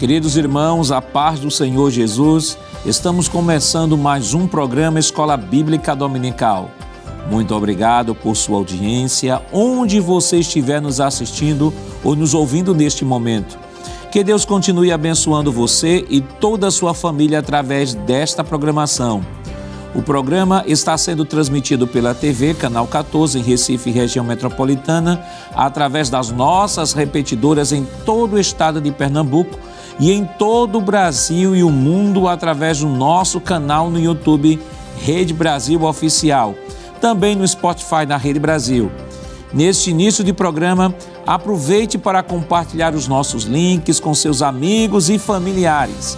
Queridos irmãos, a paz do Senhor Jesus, estamos começando mais um programa Escola Bíblica Dominical. Muito obrigado por sua audiência, onde você estiver nos assistindo ou nos ouvindo neste momento. Que Deus continue abençoando você e toda a sua família através desta programação. O programa está sendo transmitido pela TV, Canal 14, em Recife, região metropolitana, através das nossas repetidoras em todo o estado de Pernambuco e em todo o Brasil e o mundo através do nosso canal no YouTube, Rede Brasil Oficial, também no Spotify da Rede Brasil. Neste início de programa, aproveite para compartilhar os nossos links com seus amigos e familiares.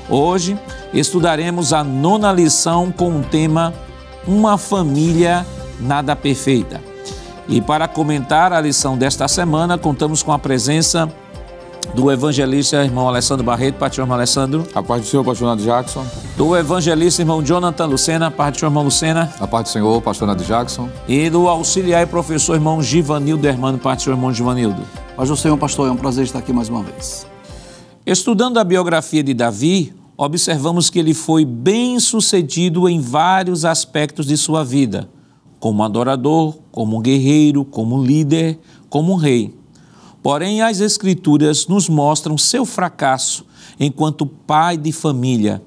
Hoje, estudaremos a 9ª lição com o tema Uma Família Nada Perfeita. E para comentar a lição desta semana, contamos com a presença do evangelista irmão Alessandro Barreto. Paz do Senhor, irmão Alessandro. A paz do Senhor, pastor Nado Jackson. Do evangelista irmão Jonathan Lucena. Paz do Senhor, irmão Lucena. A paz do Senhor, pastor Nado Jackson. E do auxiliar e professor irmão Givanildo Hermano. Paz do Senhor, irmão Givanildo. Paz do Senhor, pastor, é um prazer estar aqui mais uma vez. Estudando a biografia de Davi, observamos que ele foi bem-sucedido em vários aspectos de sua vida, como adorador, como guerreiro, como líder, como rei. Porém, as Escrituras nos mostram seu fracasso enquanto pai de família.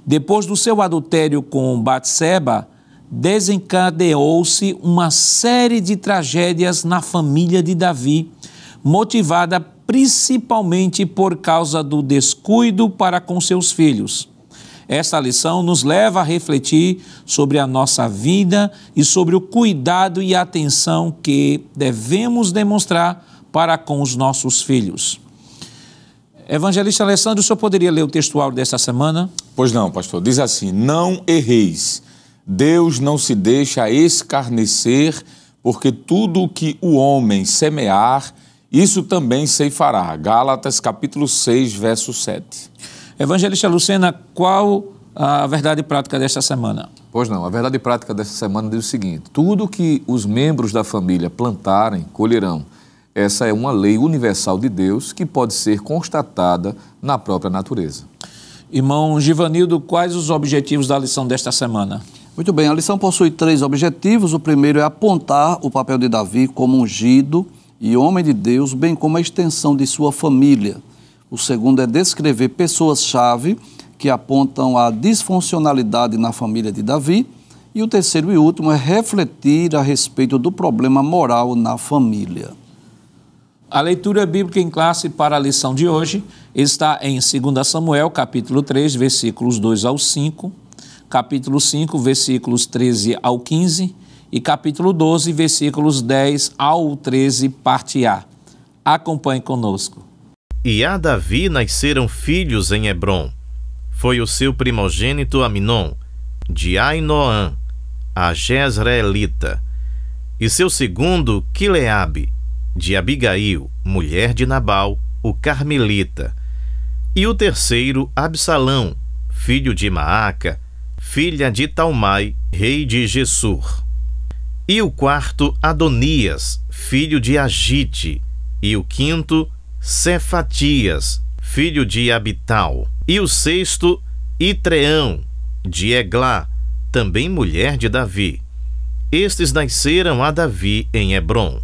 Depois do seu adultério com Batseba, desencadeou-se uma série de tragédias na família de Davi, motivada principalmente por causa do descuido para com seus filhos. Esta lição nos leva a refletir sobre a nossa vida e sobre o cuidado e atenção que devemos demonstrar para com os nossos filhos. Evangelista Alessandro, o senhor poderia ler o textual desta semana? Pois não, pastor. Diz assim: não erreis. Deus não se deixa escarnecer, porque tudo o que o homem semear, isso também ceifará. Gálatas capítulo 6, verso 7. Evangelista Lucena, qual a verdade prática desta semana? Pois não, a verdade prática desta semana diz o seguinte: tudo que os membros da família plantarem, colherão. Essa é uma lei universal de Deus que pode ser constatada na própria natureza. Irmão Givanildo, quais os objetivos da lição desta semana? Muito bem, a lição possui 3 objetivos. O primeiro é apontar o papel de Davi como ungido e homem de Deus, bem como a extensão de sua família. O segundo é descrever pessoas-chave que apontam a disfuncionalidade na família de Davi. E o terceiro e último é refletir a respeito do problema moral na família. A leitura bíblica em classe para a lição de hoje está em 2 Samuel, capítulo 3, versículos 2 ao 5, capítulo 5, versículos 13 ao 15 e capítulo 12, versículos 10 ao 13, parte A. Acompanhe conosco. E a Davi nasceram filhos em Hebrom. Foi o seu primogênito Aminon, de Ainoã, a Jezreelita, e seu segundo Quileabe, de Abigail, mulher de Nabal, o Carmelita, e o terceiro Absalão, filho de Maaca, filha de Talmai, rei de Gessur, e o quarto Adonias, filho de Agite, e o quinto Cefatias, filho de Abital, e o sexto Itreão, de Eglá, também mulher de Davi. Estes nasceram a Davi em Hebrom.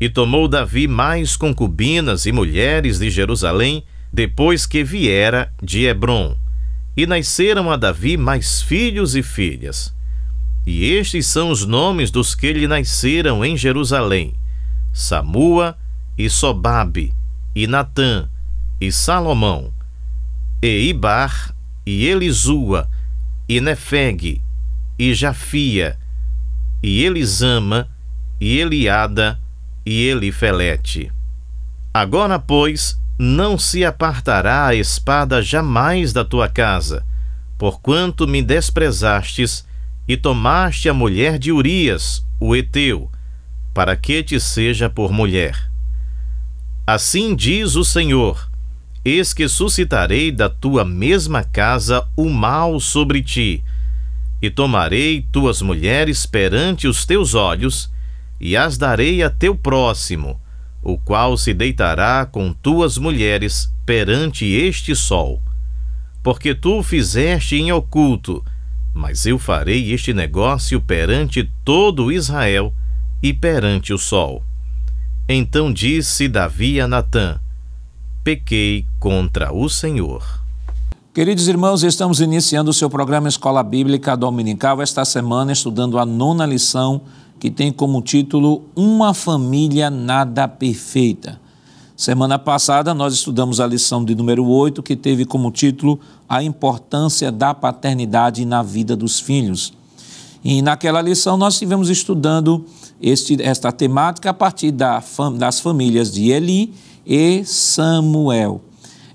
E tomou Davi mais concubinas e mulheres de Jerusalém, depois que viera de Hebrom. E nasceram a Davi mais filhos e filhas. E estes são os nomes dos que lhe nasceram em Jerusalém: Samua, e Sobabe, e Natã, e Salomão, e Ibar, e Elisua, e Nefeg, e Jafia, e Elisama, e Eliada, e Elifelete. Agora, pois, não se apartará a espada jamais da tua casa, porquanto me desprezastes e tomaste a mulher de Urias, o heteu, para que te seja por mulher. Assim diz o Senhor: eis que suscitarei da tua mesma casa o mal sobre ti, e tomarei tuas mulheres perante os teus olhos, e as darei a teu próximo, o qual se deitará com tuas mulheres perante este sol. Porque tu o fizeste em oculto, mas eu farei este negócio perante todo Israel e perante o sol. Então disse Davi a Natã: pequei contra o Senhor. Queridos irmãos, estamos iniciando o seu programa Escola Bíblica Dominical esta semana, estudando a 9ª lição, que tem como título Uma Família Nada Perfeita. Semana passada nós estudamos a lição de número 8, que teve como título A Importância da Paternidade na Vida dos Filhos. E naquela lição nós estivemos estudando esta temática a partir das famílias de Eli e Samuel.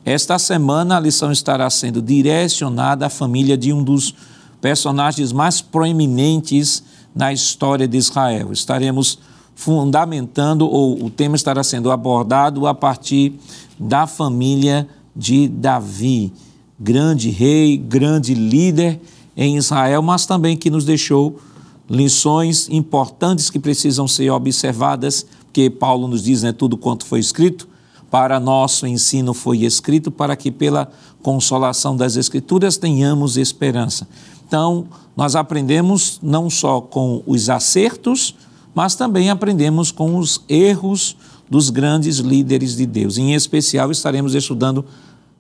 Esta semana a lição estará sendo direcionada à família de um dos personagens mais proeminentes na história de Israel. Estaremos fundamentando, ou o tema estará sendo abordado a partir da família de Davi, grande rei, grande líder em Israel, mas também que nos deixou lições importantes que precisam ser observadas, porque Paulo nos diz, tudo quanto foi escrito, para nosso ensino foi escrito, para que pela consolação das Escrituras tenhamos esperança. Então, nós aprendemos não só com os acertos, mas também aprendemos com os erros dos grandes líderes de Deus. Em especial, estaremos estudando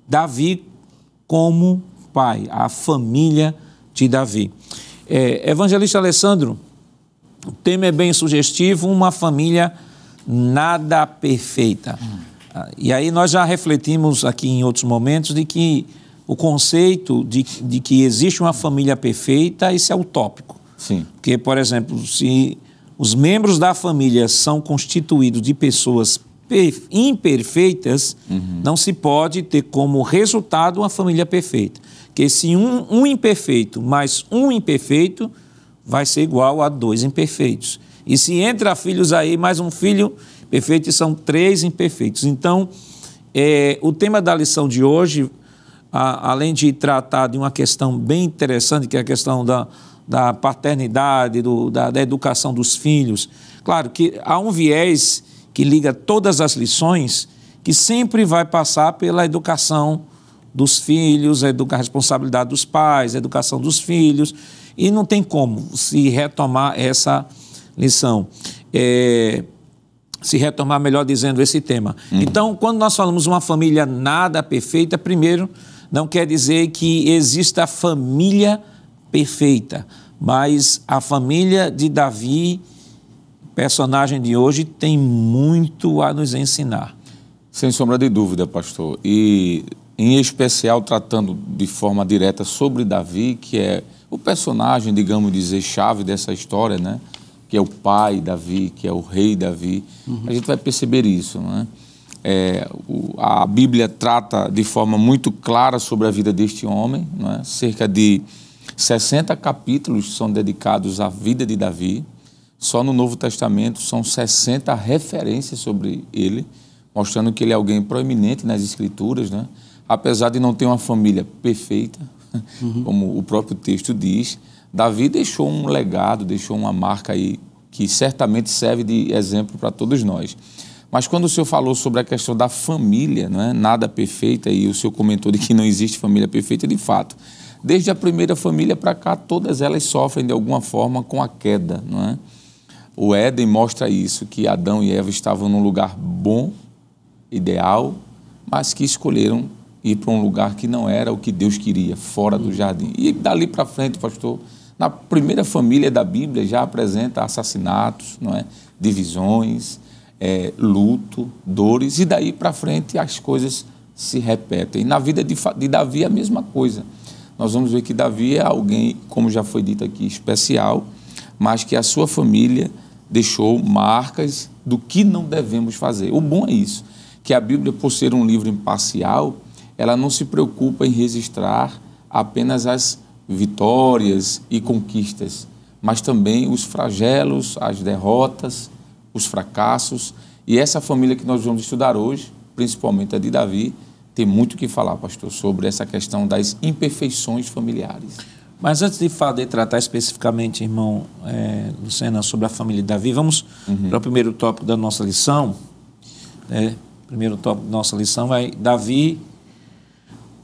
Davi como pai, a família de Davi. Evangelista Alessandro, o tema é bem sugestivo, uma família nada perfeita. E aí nós já refletimos aqui em outros momentos de que o conceito de que existe uma família perfeita, isso é utópico. Sim. Porque, por exemplo, se os membros da família são constituídos de pessoas imperfeitas, não se pode ter como resultado uma família perfeita. Porque se um imperfeito mais um imperfeito, vai ser igual a 2 imperfeitos. E se entra filhos aí, mais um filho perfeito, são 3 imperfeitos. Então, o tema da lição de hoje, além de tratar de uma questão bem interessante, que é a questão da paternidade, da educação dos filhos, claro que há um viés que liga todas as lições, que sempre vai passar pela educação dos filhos, a responsabilidade dos pais, a educação dos filhos, e não tem como se retomar essa lição. Se retomar, melhor dizendo, esse tema. Então, quando nós falamos uma família nada perfeita, primeiro, não quer dizer que exista a família perfeita, mas a família de Davi, personagem de hoje, tem muito a nos ensinar. Sem sombra de dúvida, pastor. E, em especial, tratando de forma direta sobre Davi, que é o personagem, digamos dizer, chave dessa história, né? Que é o pai Davi, que é o rei Davi. A gente vai perceber isso, né? A Bíblia trata de forma muito clara sobre a vida deste homem, né? Cerca de 60 capítulos são dedicados à vida de Davi. Só no Novo Testamento são 60 referências sobre ele, mostrando que ele é alguém proeminente nas Escrituras, né? Apesar de não ter uma família perfeita, como o próprio texto diz, Davi deixou um legado, deixou uma marca aí que certamente serve de exemplo para todos nós. Mas quando o senhor falou sobre a questão da família, não é? Nada perfeita, e o senhor comentou de que não existe família perfeita, de fato, desde a primeira família para cá, todas elas sofrem de alguma forma com a queda, não é? O Éden mostra isso, que Adão e Eva estavam num lugar bom, ideal, mas que escolheram ir para um lugar que não era o que Deus queria, fora do jardim. E dali para frente, pastor, na primeira família da Bíblia já apresenta assassinatos, não é? Divisões, luto, dores, e daí para frente as coisas se repetem. E na vida de Davi é a mesma coisa. Nós vamos ver que Davi é alguém, como já foi dito aqui, especial, mas que a sua família deixou marcas do que não devemos fazer. O bom é isso, que a Bíblia, por ser um livro imparcial, ela não se preocupa em registrar apenas as vitórias e conquistas, mas também os flagelos, as derrotas, os fracassos. E essa família que nós vamos estudar hoje, principalmente a de Davi, tem muito o que falar, pastor, sobre essa questão das imperfeições familiares. Mas antes de tratar especificamente, irmão Lucena, sobre a família de Davi, vamos para o primeiro tópico da nossa lição. Primeiro tópico da nossa lição vai Davi,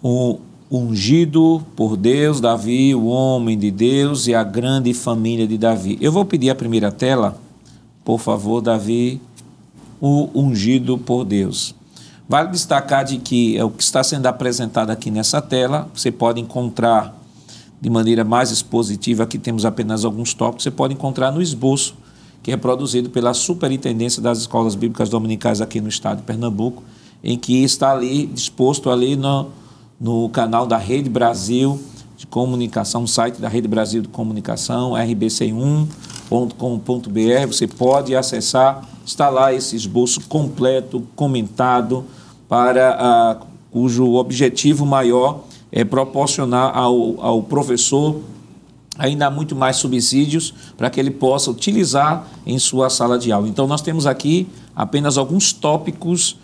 o ungido por Deus, Davi, o homem de Deus e a grande família de Davi. Eu vou pedir a primeira tela, por favor, Davi, o ungido por Deus. Vale destacar de que o que está sendo apresentado aqui nessa tela, você pode encontrar de maneira mais expositiva, aqui temos apenas alguns tópicos, você pode encontrar no esboço, que é produzido pela Superintendência das Escolas Bíblicas Dominicais aqui no estado de Pernambuco, em que está ali, disposto ali no canal da Rede Brasil de Comunicação, site da Rede Brasil de Comunicação, rbc1.com.br, você pode acessar, está lá esse esboço completo, comentado, cujo objetivo maior é proporcionar ao professor ainda muito mais subsídios para que ele possa utilizar em sua sala de aula. Então, nós temos aqui apenas alguns tópicos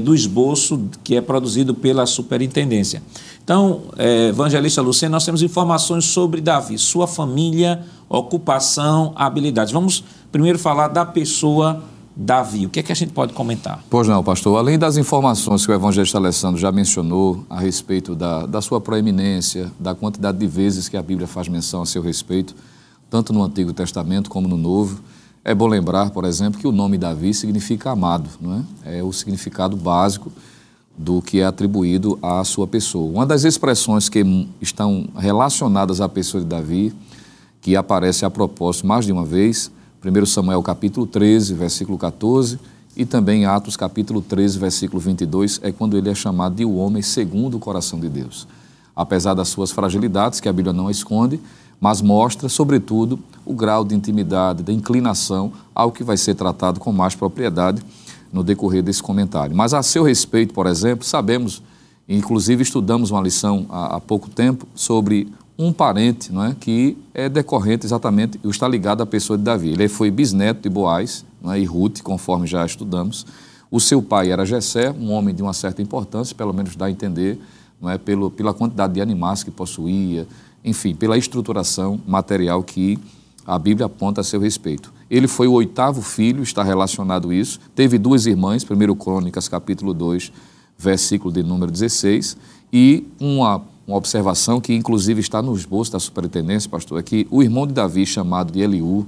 do esboço que é produzido pela superintendência. Então, evangelista Lucena, nós temos informações sobre Davi, sua família, ocupação, habilidades. Vamos primeiro falar da pessoa Davi. O que é que a gente pode comentar? Pois não, pastor. Além das informações que o evangelista Alessandro já mencionou a respeito da sua proeminência, da quantidade de vezes que a Bíblia faz menção a seu respeito, tanto no Antigo Testamento como no Novo, é bom lembrar, por exemplo, que o nome Davi significa amado, não é? É o significado básico do que é atribuído à sua pessoa. Uma das expressões que estão relacionadas à pessoa de Davi, que aparece a propósito mais de uma vez, 1 Samuel capítulo 13, versículo 14, e também Atos capítulo 13, versículo 22, é quando ele é chamado de o homem segundo o coração de Deus. Apesar das suas fragilidades, que a Bíblia não esconde, mas mostra, sobretudo, o grau de intimidade, da inclinação ao que vai ser tratado com mais propriedade no decorrer desse comentário. Mas a seu respeito, por exemplo, sabemos, inclusive estudamos uma lição há pouco tempo sobre um parente, não é, que é decorrente exatamente, está ligado à pessoa de Davi. Ele foi bisneto de Boaz, não é, e Ruth, conforme já estudamos. O seu pai era Jessé, um homem de uma certa importância, pelo menos dá a entender, não é, pela quantidade de animais que possuía, enfim, pela estruturação material que a Bíblia aponta a seu respeito. Ele foi o 8º filho, está relacionado isso, teve 2 irmãs, 1 Crônicas, capítulo 2, versículo de número 16, e uma observação que inclusive está no esboço da superintendência, pastor, é que o irmão de Davi, chamado de Eliú,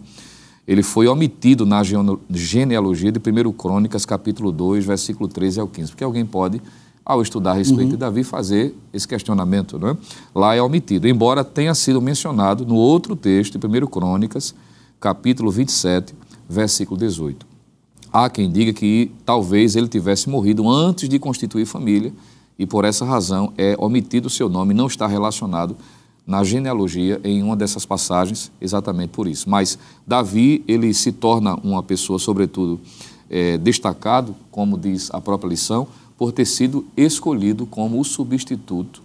ele foi omitido na genealogia de 1 Crônicas, capítulo 2, versículo 13 ao 15, porque alguém pode, ao estudar a respeito de Davi, fazer esse questionamento, não é? Lá é omitido, embora tenha sido mencionado no outro texto, de 1 Crônicas, capítulo 27, versículo 18. Há quem diga que talvez ele tivesse morrido antes de constituir família, e por essa razão é omitido o seu nome, não está relacionado na genealogia em uma dessas passagens, exatamente por isso. Mas Davi, ele se torna uma pessoa, sobretudo, destacado, como diz a própria lição, por ter sido escolhido como o substituto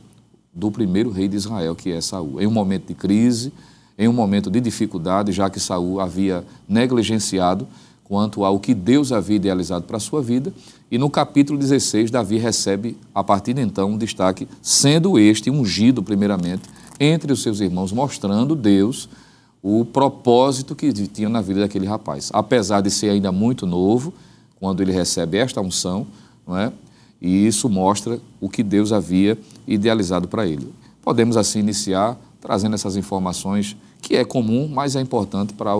do primeiro rei de Israel, que é Saul. Em um momento de crise, em um momento de dificuldade, já que Saul havia negligenciado quanto ao que Deus havia idealizado para a sua vida, e no capítulo 16, Davi recebe, a partir de então, um destaque, sendo este ungido primeiramente entre os seus irmãos, mostrando Deus o propósito que tinha na vida daquele rapaz. Apesar de ser ainda muito novo, quando ele recebe esta unção, não é? E isso mostra o que Deus havia idealizado para ele. Podemos assim iniciar trazendo essas informações, que é comum, mas é importante para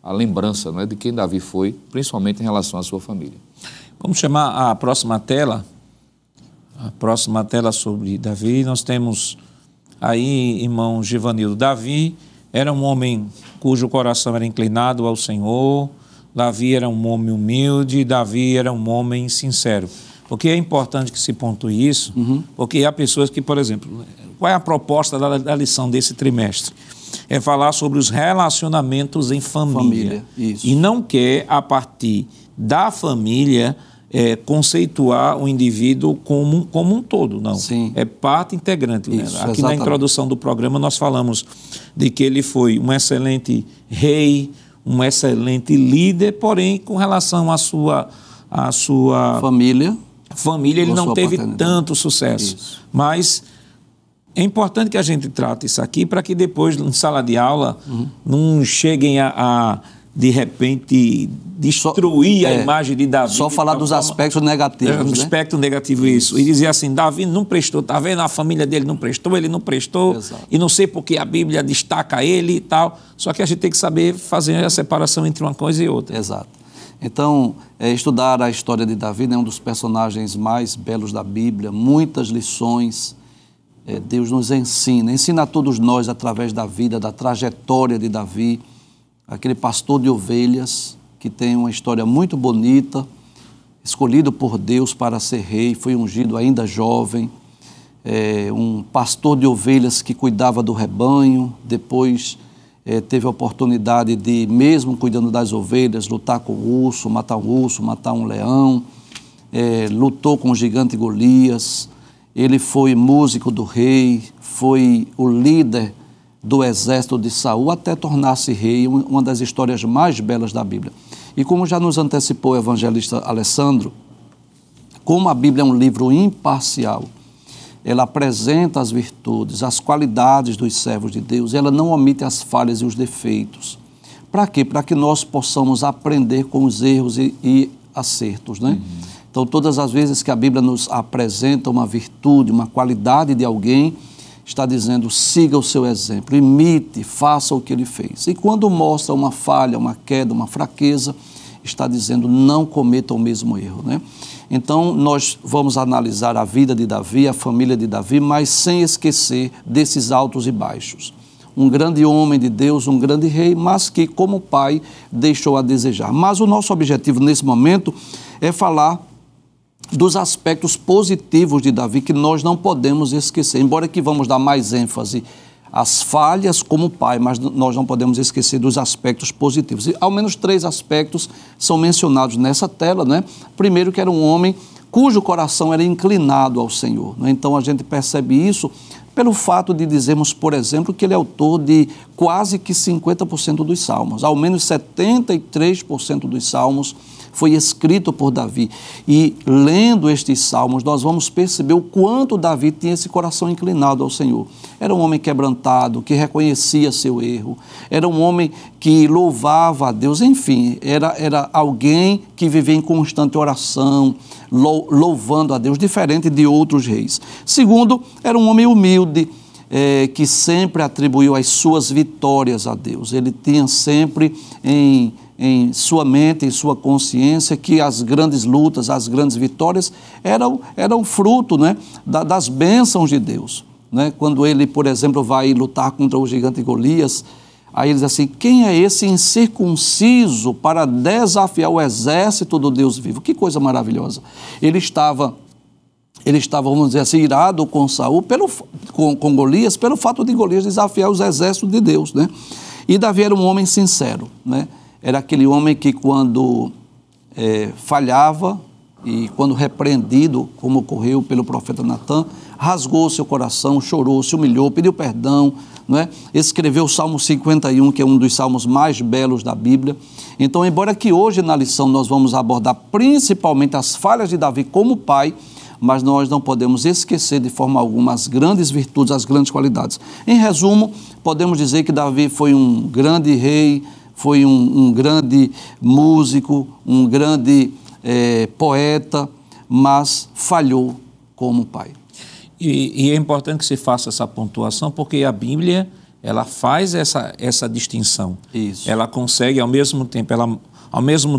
a lembrança, não é, de quem Davi foi, principalmente em relação à sua família. Vamos chamar a próxima tela sobre Davi. Nós temos aí, irmão Givanildo, Davi era um homem cujo coração era inclinado ao Senhor, Davi era um homem humilde, Davi era um homem sincero. Porque é importante que se pontue isso, porque há pessoas que, por exemplo, qual é a proposta da lição desse trimestre? É falar sobre os relacionamentos em família. Isso. E não quer, a partir da família, conceituar o indivíduo como um todo, não. Sim. É parte integrante. Isso, né? Aqui exatamente. na introdução do programa nós falamos de que ele foi um excelente rei, um excelente líder, porém, com relação à sua família, ele não teve tanto sucesso. Isso. Mas é importante que a gente trate isso aqui para que depois, em sala de aula, não cheguem a de repente, destruir a imagem de Davi. Só falar dos aspectos negativos, né? Aspecto negativo, isso. E dizer assim, Davi não prestou, tá vendo? A família dele não prestou, ele não prestou. Exato. E não sei porque a Bíblia destaca ele e tal. Só que a gente tem que saber fazer a separação entre uma coisa e outra. Exato. Então, estudar a história de Davi é um dos personagens mais belos da Bíblia, muitas lições. Deus nos ensina a todos nós através da vida, da trajetória de Davi, aquele pastor de ovelhas que tem uma história muito bonita, escolhido por Deus para ser rei, foi ungido ainda jovem, um pastor de ovelhas que cuidava do rebanho, depois teve a oportunidade de, mesmo cuidando das ovelhas, lutar com o urso, matar um leão, lutou com o gigante Golias. Ele foi músico do rei, foi o líder do exército de Saul até tornar-se rei, uma das histórias mais belas da Bíblia. E como já nos antecipou o evangelista Alessandro, como a Bíblia é um livro imparcial, ela apresenta as virtudes, as qualidades dos servos de Deus, ela não omite as falhas e os defeitos. Para quê? Para que nós possamos aprender com os erros e acertos, né? Então, todas as vezes que a Bíblia nos apresenta uma virtude, uma qualidade de alguém, está dizendo, siga o seu exemplo, imite, faça o que ele fez. E quando mostra uma falha, uma queda, uma fraqueza, está dizendo, não cometa o mesmo erro, né? Então, nós vamos analisar a vida de Davi, a família de Davi, mas sem esquecer desses altos e baixos. Um grande homem de Deus, um grande rei, mas que, como pai, deixou a desejar. Mas o nosso objetivo nesse momento é falar dos aspectos positivos de Davi que nós não podemos esquecer, embora que vamos dar mais ênfase às falhas como pai, mas nós não podemos esquecer dos aspectos positivos. E ao menos 3 aspectos são mencionados nessa tela, né? Primeiro, que era um homem cujo coração era inclinado ao Senhor, né? Então a gente percebe isso pelo fato de dizermos, por exemplo, que ele é autor de quase que 50% dos salmos, ao menos 73% dos salmos foi escrito por Davi. E lendo estes salmos, nós vamos perceber o quanto Davi tinha esse coração inclinado ao Senhor. Era um homem quebrantado, que reconhecia seu erro, era um homem que louvava a Deus, enfim, era alguém que vivia em constante oração, louvando a Deus, diferente de outros reis. Segundo, era um homem humilde, que sempre atribuiu as suas vitórias a Deus. Ele tinha sempre em sua mente, em sua consciência, que as grandes lutas, as grandes vitórias eram fruto, né, das bênçãos de Deus, né? Quando ele, por exemplo, vai lutar contra o gigante Golias, aí ele diz assim, quem é esse incircunciso para desafiar o exército do Deus vivo? Que coisa maravilhosa. Ele estava, vamos dizer assim, irado com Saul, com Golias, pelo fato de Golias desafiar os exércitos de Deus, né? E Davi era um homem sincero, né? Era aquele homem que quando falhava e quando repreendido, como ocorreu pelo profeta Natan, rasgou seu coração, chorou, se humilhou, pediu perdão, não é? Escreveu o Salmo 51, que é um dos salmos mais belos da Bíblia. Então, embora que hoje na lição nós vamos abordar principalmente as falhas de Davi como pai, mas nós não podemos esquecer de forma alguma as grandes virtudes, as grandes qualidades. Em resumo, podemos dizer que Davi foi um grande rei, foi um grande músico, um grande poeta, mas falhou como pai. E é importante que se faça essa pontuação, porque a Bíblia, ela faz essa distinção. Isso. Ela consegue, ao mesmo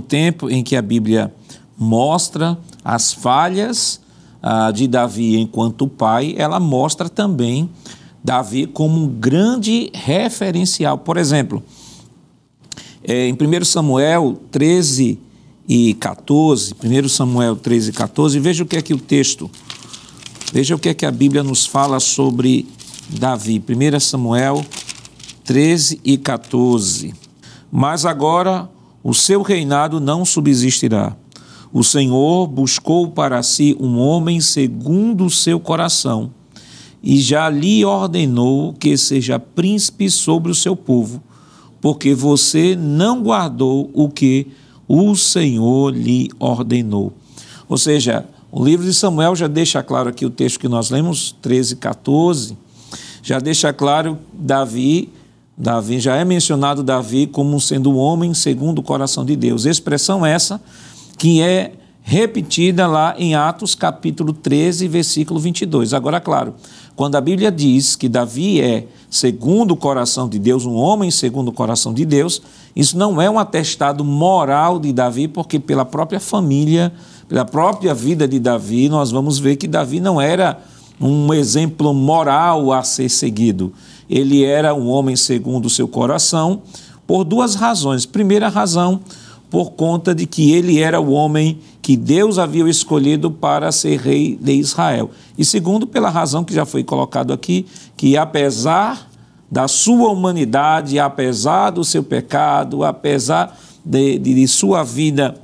tempo em que a Bíblia mostra as falhas de Davi enquanto pai, ela mostra também Davi como um grande referencial. Por exemplo, em 1 Samuel 13 e 14, 1 Samuel 13 e 14, veja o que é que o texto, veja o que é que a Bíblia nos fala sobre Davi. 1 Samuel 13 e 14. Mas agora o seu reinado não subsistirá. O Senhor buscou para si um homem segundo o seu coração e já lhe ordenou que seja príncipe sobre o seu povo, porque você não guardou o que o Senhor lhe ordenou. Ou seja, o livro de Samuel já deixa claro aqui, o texto que nós lemos, 13, 14, já deixa claro Davi Davi, já é mencionado Davi como sendo um homem segundo o coração de Deus. Expressão essa que é repetida lá em Atos capítulo 13, versículo 22. Agora, claro, quando a Bíblia diz que Davi é segundo o coração de Deus, um homem segundo o coração de Deus, isso não é um atestado moral de Davi, porque pela própria família, pela própria vida de Davi, nós vamos ver que Davi não era um exemplo moral a ser seguido. Ele era um homem segundo o seu coração por duas razões. Primeira razão, por conta de que ele era o homem que Deus havia escolhido para ser rei de Israel. E segundo, pela razão que já foi colocado aqui, que apesar da sua humanidade, apesar do seu pecado, apesar de sua vida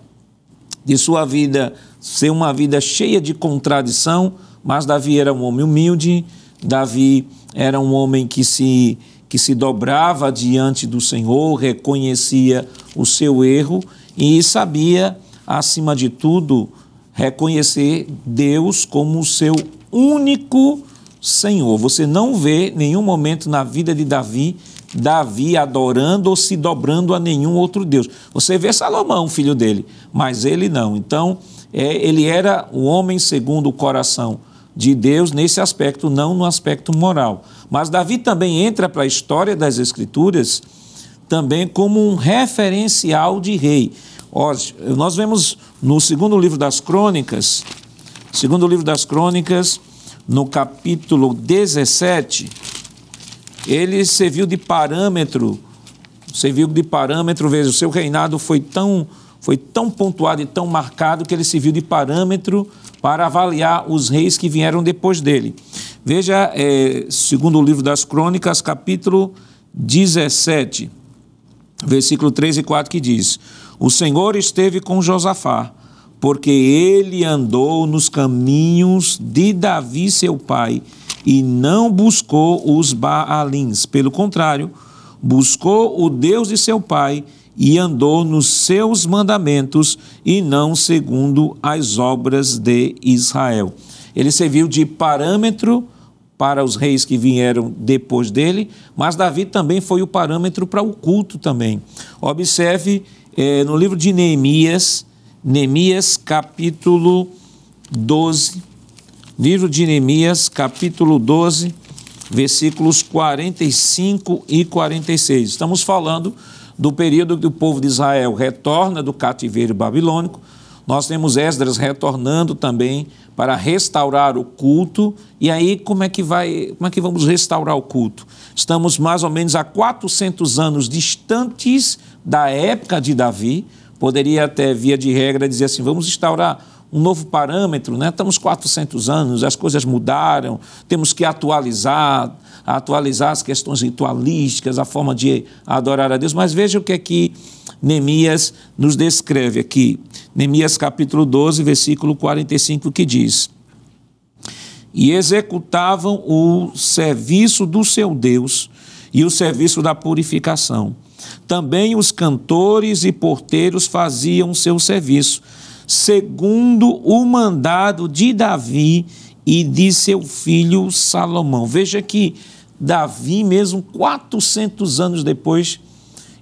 ser uma vida cheia de contradição, mas Davi era um homem humilde, Davi era um homem que se dobrava diante do Senhor, reconhecia o seu erro e sabia, acima de tudo, reconhecer Deus como o seu único Senhor. Você não vê nenhum momento na vida de Davi adorando ou se dobrando a nenhum outro Deus. Você vê Salomão, filho dele, mas ele não. Então, ele era o homem segundo o coração de Deus nesse aspecto, não no aspecto moral. Mas Davi também entra para a história das Escrituras também como um referencial de rei. Nós vemos no segundo livro das Crônicas, no capítulo 17, ele serviu de parâmetro, veja, o seu reinado foi tão pontuado e tão marcado que ele serviu de parâmetro para avaliar os reis que vieram depois dele. Veja, segundo o livro das Crônicas, capítulo 17, versículo 3 e 4, que diz: o Senhor esteve com Josafá, porque ele andou nos caminhos de Davi, seu pai, e não buscou os Baalins. Pelo contrário, buscou o Deus de seu pai e andou nos seus mandamentos e não segundo as obras de Israel. Ele serviu de parâmetro para os reis que vieram depois dele, mas Davi também foi o parâmetro para o culto também. Observe no livro de Neemias capítulo 12, livro de Neemias capítulo 12, versículos 45 e 46. Estamos falando do período que o povo de Israel retorna do cativeiro babilônico. Nós temos Esdras retornando também para restaurar o culto. E aí, como é que vamos restaurar o culto? Estamos mais ou menos a 400 anos distantes da época de Davi. Poderia até, via de regra, dizer assim, vamos instaurar um novo parâmetro, né? Estamos 400 anos, as coisas mudaram, temos que atualizar as questões ritualísticas, a forma de adorar a Deus. Mas veja o que é que Neemias nos descreve aqui. Neemias capítulo 12, versículo 45, que diz: e executavam o serviço do seu Deus e o serviço da purificação. Também os cantores e porteiros faziam seu serviço, segundo o mandado de Davi e de seu filho Salomão. Veja que Davi, mesmo 400 anos depois,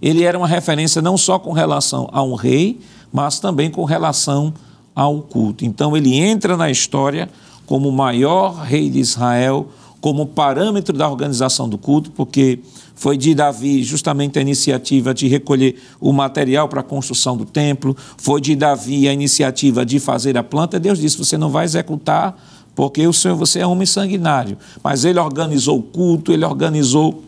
ele era uma referência não só com relação a um rei, mas também com relação ao culto. Então ele entra na história como o maior rei de Israel, como parâmetro da organização do culto, porque foi de Davi justamente a iniciativa de recolher o material para a construção do templo, foi de Davi a iniciativa de fazer a planta. Deus disse, você não vai executar porque você é homem sanguinário. Mas ele organizou o culto, ele organizou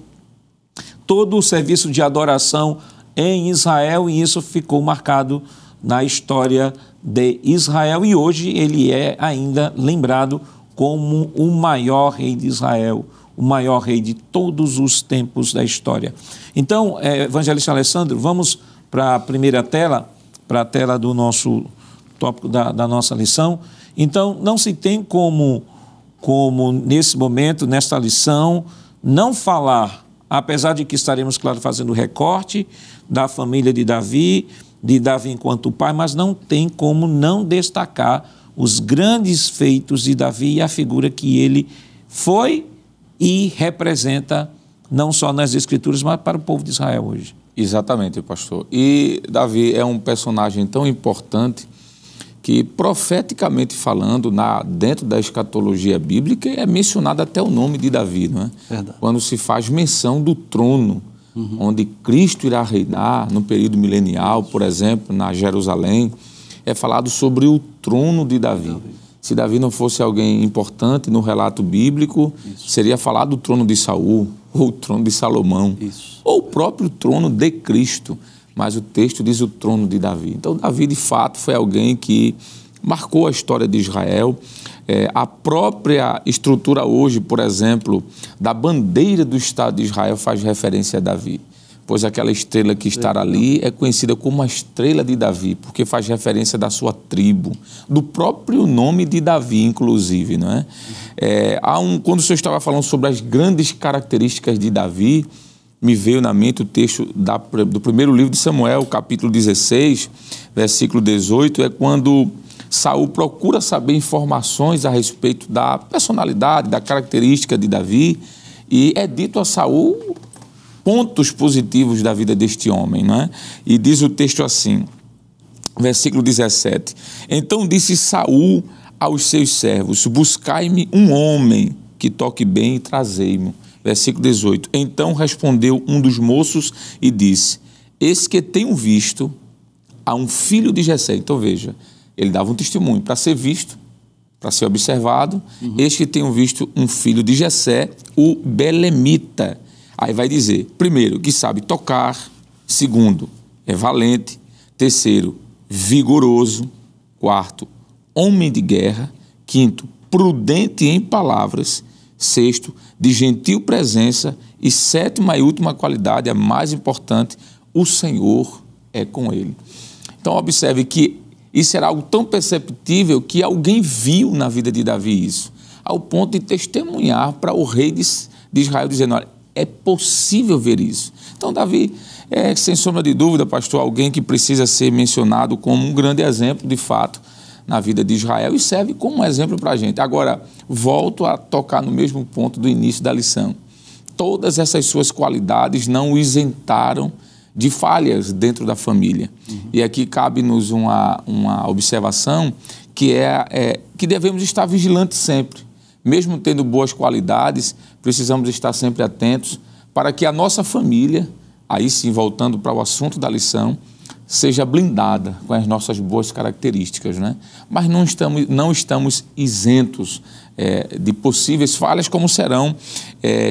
todo o serviço de adoração em Israel, e isso ficou marcado na história de Israel, e hoje ele é ainda lembrado como o maior rei de Israel, o maior rei de todos os tempos da história. Então, evangelista Alessandro, vamos para a primeira tela, para a tela do nosso tópico da nossa lição. Então, não se tem como nesse momento, nesta lição, não falar, apesar de que estaremos, claro, fazendo recorte da família de Davi enquanto pai, mas não tem como não destacar os grandes feitos de Davi e a figura que ele foi e representa não só nas Escrituras, mas para o povo de Israel hoje. Exatamente, pastor. E Davi é um personagem tão importante que, profeticamente falando, dentro da escatologia bíblica, é mencionado até o nome de Davi, não é? Verdade. Quando se faz menção do trono, onde Cristo irá reinar no período milenial, por exemplo, na Jerusalém, é falado sobre o trono de Davi. Se Davi não fosse alguém importante no relato bíblico, seria falado do trono de Saul, ou o trono de Salomão, ou o próprio trono de Cristo. Mas o texto diz o trono de Davi. Então, Davi, de fato, foi alguém que marcou a história de Israel. A própria estrutura hoje, por exemplo, da bandeira do Estado de Israel faz referência a Davi. Pois aquela estrela que está ali é conhecida como a estrela de Davi, porque faz referência da sua tribo, do próprio nome de Davi, inclusive, não é? Quando o senhor estava falando sobre as grandes características de Davi, me veio na mente o texto do primeiro livro de Samuel, capítulo 16, versículo 18, é quando Saul procura saber informações a respeito da personalidade, da característica de Davi, e é dito a Saul pontos positivos da vida deste homem, não é? E diz o texto assim, versículo 17, então disse Saul aos seus servos, buscai-me um homem que toque bem e trazei-mo. Versículo 18, então respondeu um dos moços e disse, eis que tenho visto a um filho de Jessé. Então veja, ele dava um testemunho para ser visto, para ser observado, eis que tenho visto um filho de Jessé, o belemita. Aí vai dizer, primeiro, que sabe tocar, segundo, é valente, terceiro, vigoroso, quarto, homem de guerra, quinto, prudente em palavras, sexto, de gentil presença e sétima e última qualidade, a mais importante, o Senhor é com ele. Então observe que isso era algo tão perceptível que alguém viu na vida de Davi isso, ao ponto de testemunhar para o rei de Israel, dizendo, olha, é possível ver isso. Então Davi é, sem sombra de dúvida, pastor, alguém que precisa ser mencionado como um grande exemplo, de fato, na vida de Israel e serve como um exemplo para a gente. Agora, volto a tocar no mesmo ponto do início da lição. Todas essas suas qualidades não o isentaram de falhas dentro da família. E aqui cabe-nos uma observação que que devemos estar vigilantes sempre. Mesmo tendo boas qualidades, precisamos estar sempre atentos para que a nossa família, aí sim, voltando para o assunto da lição, seja blindada com as nossas boas características, né? Mas não estamos isentos de possíveis falhas, como serão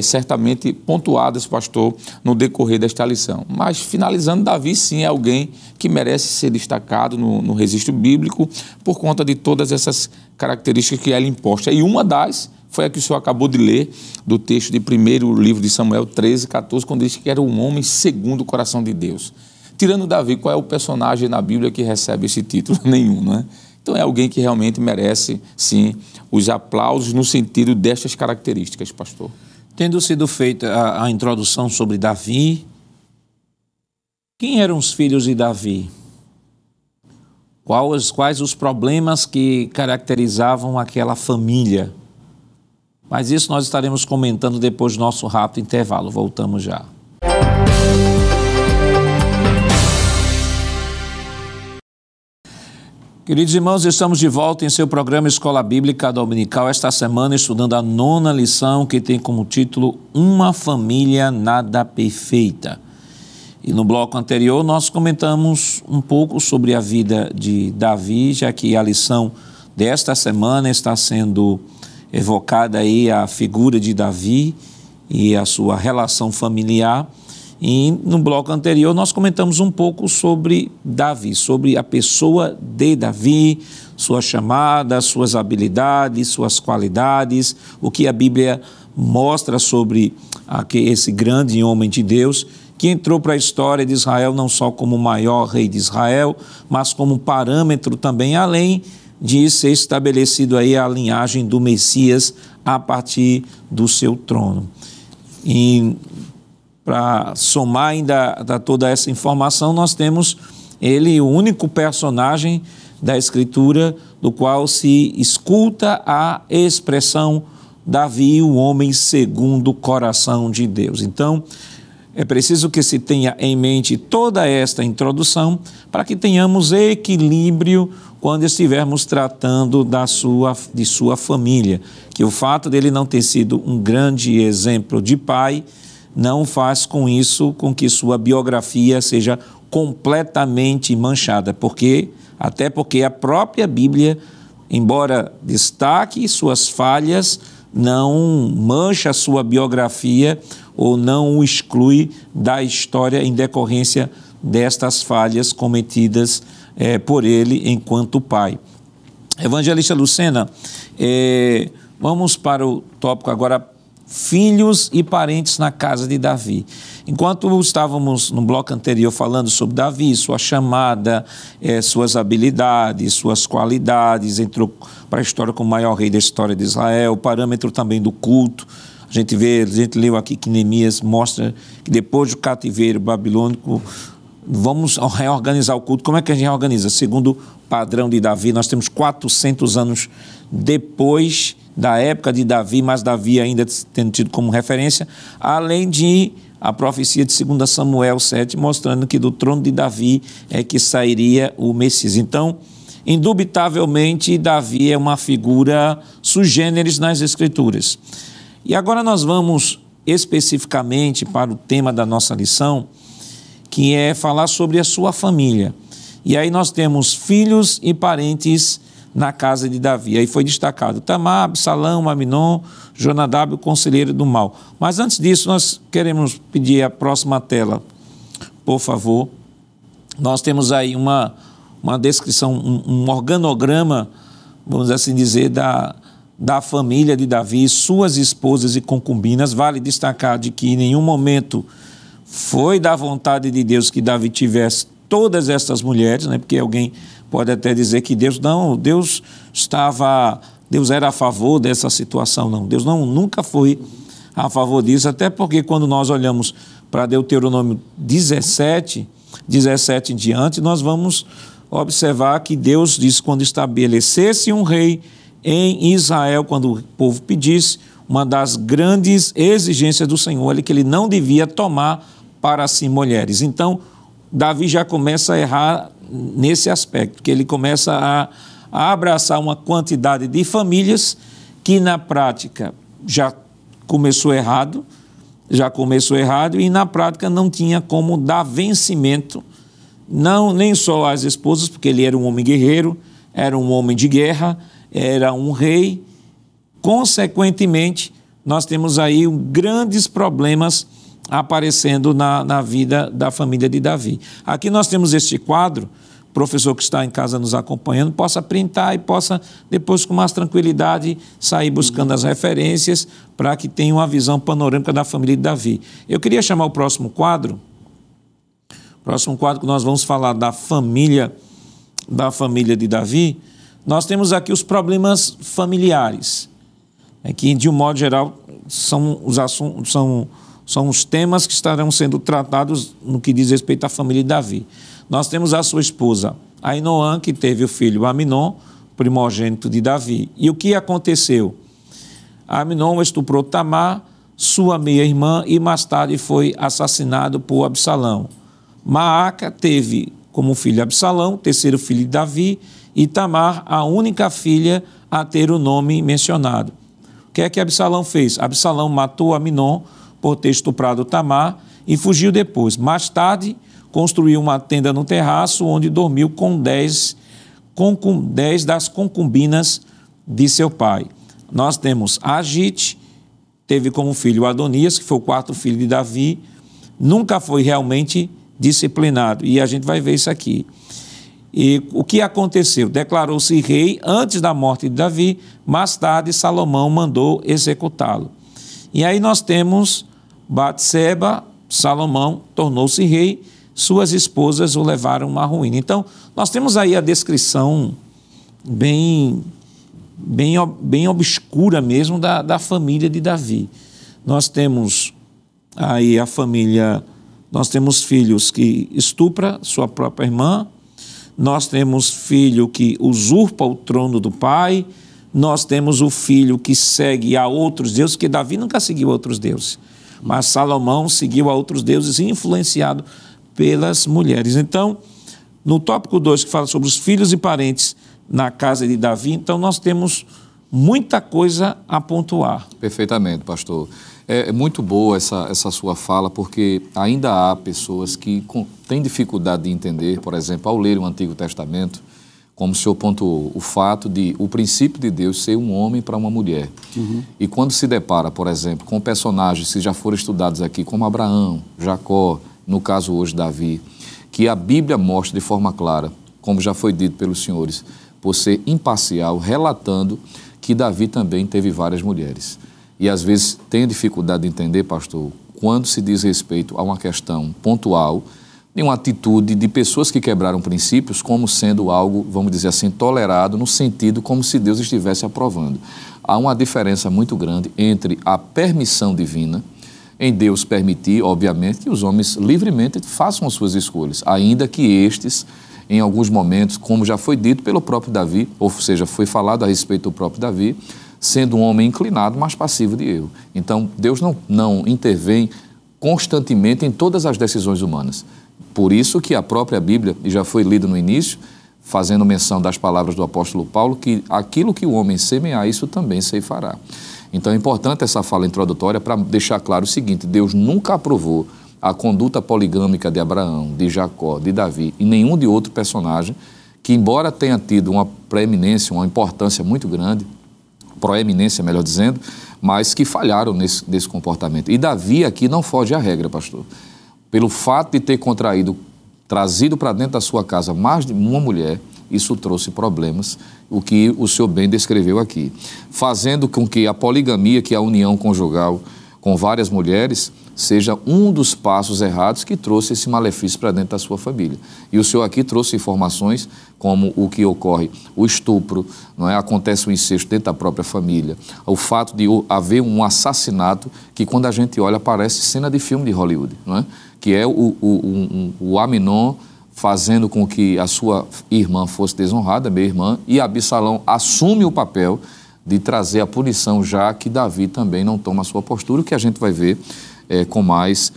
certamente pontuadas, pastor, no decorrer desta lição. Mas, finalizando, Davi, sim, é alguém que merece ser destacado no registro bíblico por conta de todas essas características que ele imposta. E uma das foi a que o senhor acabou de ler, do texto de primeiro livro de Samuel 13, 14, quando diz que era um homem segundo o coração de Deus. Tirando Davi, qual é o personagem na Bíblia que recebe esse título? Nenhum, não é? Então é alguém que realmente merece, sim, os aplausos no sentido destas características, pastor. Tendo sido feita a introdução sobre Davi, quem eram os filhos de Davi? Quais os problemas que caracterizavam aquela família? Mas isso nós estaremos comentando depois do nosso rápido intervalo. Voltamos já. Queridos irmãos, estamos de volta em seu programa Escola Bíblica Dominical, esta semana estudando a 9ª lição, que tem como título Uma Família Nada Perfeita. E no bloco anterior nós comentamos um pouco sobre a vida de Davi, já que a lição desta semana está sendo evocada aí a figura de Davi e a sua relação familiar. E no bloco anterior nós comentamos um pouco sobre Davi, sobre a pessoa de Davi, sua chamada, suas habilidades, suas qualidades, o que a Bíblia mostra sobre esse grande homem de Deus, que entrou para a história de Israel não só como o maior rei de Israel, mas como parâmetro também, além de ser estabelecido aí a linhagem do Messias a partir do seu trono. E para somar ainda toda essa informação, nós temos ele, o único personagem da Escritura do qual se escuta a expressão Davi, o homem segundo o coração de Deus. Então, é preciso que se tenha em mente toda esta introdução para que tenhamos equilíbrio quando estivermos tratando de sua família. Que o fato dele não ter sido um grande exemplo de pai não faz com que sua biografia seja completamente manchada, até porque a própria Bíblia, embora destaque suas falhas, não mancha a sua biografia ou não o exclui da história em decorrência destas falhas cometidas por ele enquanto pai. Evangelista Lucena, vamos para o tópico agora, filhos e parentes na casa de Davi. Enquanto estávamos no bloco anterior falando sobre Davi, sua chamada, suas habilidades, suas qualidades, entrou para a história como o maior rei da história de Israel, o parâmetro também do culto. A gente leu aqui que Neemias mostra que depois do cativeiro babilônico, vamos reorganizar o culto. Como é que a gente reorganiza? Segundo o padrão de Davi, nós temos 400 anos depois da época de Davi, mas Davi ainda tendo tido como referência, além de a profecia de 2 Samuel 7, mostrando que do trono de Davi é que sairia o Messias. Então, indubitavelmente, Davi é uma figura sui generis nas Escrituras. E agora nós vamos especificamente para o tema da nossa lição, que é falar sobre a sua família. E aí nós temos filhos e parentes na casa de Davi. Aí foi destacado Tamar, Absalão, Aminon, Jonadab, o conselheiro do mal. Mas antes disso, nós queremos pedir a próxima tela, por favor. Nós temos aí uma descrição, um organograma, vamos assim dizer, da família de Davi, suas esposas e concubinas. Vale destacar de que em nenhum momento foi da vontade de Deus que Davi tivesse todas essas mulheres, né? Porque alguém pode até dizer que Deus era a favor dessa situação. Não, Deus nunca foi a favor disso, até porque quando nós olhamos para Deuteronômio 17 em diante, nós vamos observar que Deus disse quando estabelecesse um rei em Israel, quando o povo pedisse, uma das grandes exigências do Senhor é que ele não devia tomar para si mulheres. Então, Davi já começa a errar nesse aspecto, que ele começa a abraçar uma quantidade de famílias que na prática já começou errado e na prática não tinha como dar vencimento, nem só às esposas, porque ele era um homem guerreiro, era um homem de guerra, era um rei. Consequentemente, nós temos aí grandes problemas aparecendo na vida da família de Davi. Aqui nós temos este quadro, o professor que está em casa nos acompanhando possa printar e possa depois com mais tranquilidade sair buscando as referências para que tenha uma visão panorâmica da família de Davi. Eu queria chamar o próximo quadro que nós vamos falar da família de Davi. Nós temos aqui os problemas familiares, que de um modo geral são os temas que estarão sendo tratados no que diz respeito à família de Davi. Nós temos a sua esposa Ainoã, que teve o filho Aminon, primogênito de Davi. E o que aconteceu? Aminon estuprou Tamar, sua meia-irmã, e mais tarde foi assassinado por Absalão. Maaca teve como filho Absalão, terceiro filho de Davi, e Tamar, a única filha a ter o nome mencionado. O que é que Absalão fez? Absalão matou Aminon por ter estuprado Tamar e fugiu depois. Mais tarde, construiu uma tenda no terraço onde dormiu com 10 das concubinas de seu pai. Nós temos Agite, teve como filho Adonias, que foi o quarto filho de Davi, nunca foi realmente disciplinado, e a gente vai ver isso aqui. E o que aconteceu? Declarou-se rei antes da morte de Davi, mais tarde Salomão mandou executá-lo. E aí nós temos Batseba, Salomão tornou-se rei, suas esposas o levaram à ruína. Então, nós temos aí a descrição bem obscura mesmo da família de Davi. Nós temos aí a família, nós temos filhos que estupra sua própria irmã, nós temos filho que usurpa o trono do pai, nós temos o filho que segue a outros deuses, porque Davi nunca seguiu outros deuses, mas Salomão seguiu a outros deuses, influenciado pelas mulheres. Então, no tópico 2, que fala sobre os filhos e parentes na casa de Davi, então nós temos muita coisa a pontuar. Perfeitamente, pastor. É muito boa essa sua fala, porque ainda há pessoas que têm dificuldade de entender, por exemplo, ao ler o Antigo Testamento, como o senhor pontuou, o fato de o princípio de Deus ser um homem para uma mulher. E quando se depara, por exemplo, com personagens que já foram estudados aqui, como Abraão, Jacó, no caso hoje Davi, que a Bíblia mostra de forma clara, como já foi dito pelos senhores, por ser imparcial, relatando que Davi também teve várias mulheres. E às vezes tem dificuldade de entender, pastor, quando se diz respeito a uma questão pontual, de uma atitude de pessoas que quebraram princípios como sendo algo, vamos dizer assim, tolerado, no sentido como se Deus estivesse aprovando. Há uma diferença muito grande entre a permissão divina, em Deus permitir, obviamente, que os homens livremente façam as suas escolhas, ainda que estes, em alguns momentos, como já foi dito pelo próprio Davi, ou seja, foi falado a respeito do próprio Davi, sendo um homem inclinado, mas passivo de erro. Então, Deus não intervém constantemente em todas as decisões humanas. Por isso que a própria Bíblia, e já foi lida no início, fazendo menção das palavras do apóstolo Paulo, que aquilo que o homem semear, isso também ceifará. Então é importante essa fala introdutória para deixar claro o seguinte: Deus nunca aprovou a conduta poligâmica de Abraão, de Jacó, de Davi e nenhum de outro personagem que, embora tenha tido uma preeminência, uma importância muito grande, proeminência, melhor dizendo, mas que falharam nesse comportamento. E Davi aqui não foge à regra, pastor. Pelo fato de ter trazido para dentro da sua casa mais de uma mulher, isso trouxe problemas, o que o senhor bem descreveu aqui, fazendo com que a poligamia, que é a união conjugal com várias mulheres, seja um dos passos errados que trouxe esse malefício para dentro da sua família. E o senhor aqui trouxe informações como o que ocorre, o estupro, não é? Acontece o incesto dentro da própria família, o fato de haver um assassinato que, quando a gente olha, parece cena de filme de Hollywood, não é? Que é o Aminon fazendo com que a sua irmã fosse desonrada, minha irmã, e Absalão assume o papel de trazer a punição, já que Davi também não toma a sua postura, o que a gente vai ver com mais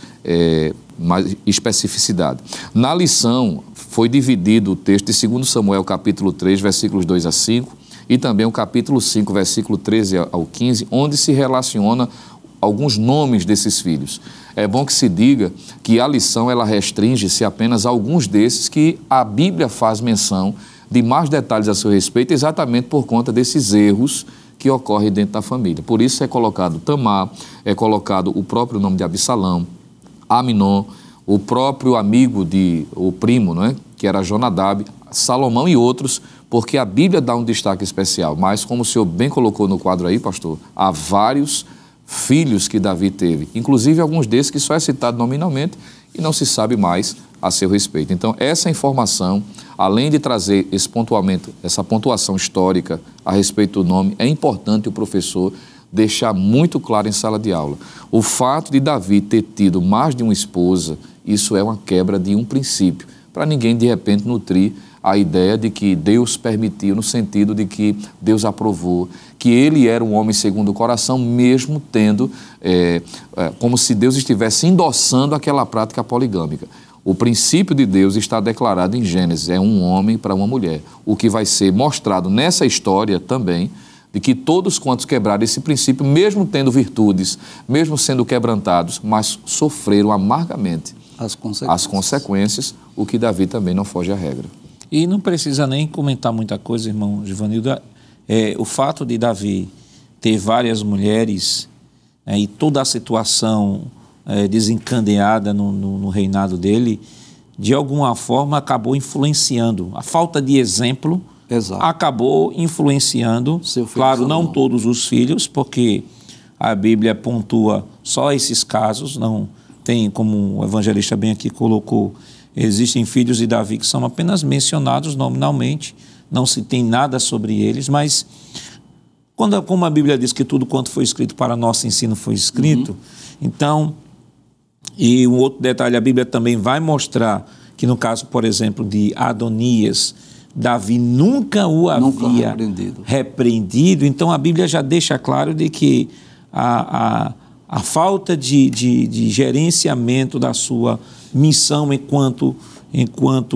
especificidade. Na lição, foi dividido o texto de 2 Samuel, capítulo 3, versículos 2 a 5, e também o capítulo 5, versículo 13 ao 15, onde se relaciona alguns nomes desses filhos. É bom que se diga que a lição ela restringe-se apenas a alguns desses que a Bíblia faz menção de mais detalhes a seu respeito, exatamente por conta desses erros que ocorrem dentro da família. Por isso é colocado Tamar, é colocado o próprio nome de Absalão, Aminon, o próprio amigo o primo, não é? Que era Jonadab, Salomão e outros, porque a Bíblia dá um destaque especial. Mas, como o senhor bem colocou no quadro aí, pastor, há vários filhos que Davi teve, inclusive alguns desses que só é citado nominalmente e não se sabe mais a seu respeito. Então, essa informação, além de trazer esse pontuamento, essa pontuação histórica a respeito do nome, é importante o professor deixar muito claro em sala de aula. O fato de Davi ter tido mais de uma esposa, isso é uma quebra de um princípio, para ninguém, de repente, nutrir a ideia de que Deus permitiu, no sentido de que Deus aprovou, que ele era um homem segundo o coração, mesmo tendo, como se Deus estivesse endossando aquela prática poligâmica. O princípio de Deus está declarado em Gênesis, é um homem para uma mulher. O que vai ser mostrado nessa história também, de que todos quantos quebraram esse princípio, mesmo tendo virtudes, mesmo sendo quebrantados, mas sofreram amargamente as consequências, o que Davi também não foge à regra. E não precisa nem comentar muita coisa, irmão Givanildo. O fato de Davi ter várias mulheres, e toda a situação desencadeada no reinado dele, de alguma forma acabou influenciando. A falta de exemplo acabou influenciando, claro, não todos os filhos, porque a Bíblia pontua só esses casos, não tem, como o evangelista bem aqui colocou, existem filhos de Davi que são apenas mencionados nominalmente, não se tem nada sobre eles, mas como a Bíblia diz que tudo quanto foi escrito para nosso ensino foi escrito, então, e um outro detalhe, a Bíblia também vai mostrar que no caso, por exemplo, de Adonias, Davi nunca o havia repreendido. Então a Bíblia já deixa claro de que a falta de gerenciamento da sua missão enquanto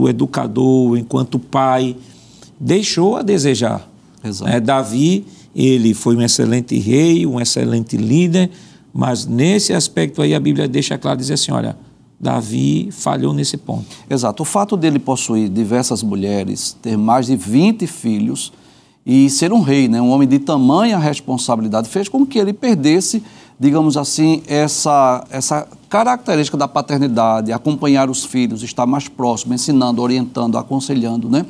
educador, enquanto pai, deixou a desejar. Davi, ele foi um excelente rei, um excelente líder, mas nesse aspecto aí a Bíblia deixa claro, dizer assim, olha, Davi falhou nesse ponto. Exato. O fato dele possuir diversas mulheres, ter mais de 20 filhos e ser um rei, né, um homem de tamanha responsabilidade, fez com que ele perdesse, digamos assim, essa característica da paternidade, acompanhar os filhos, estar mais próximo, ensinando, orientando, aconselhando, né?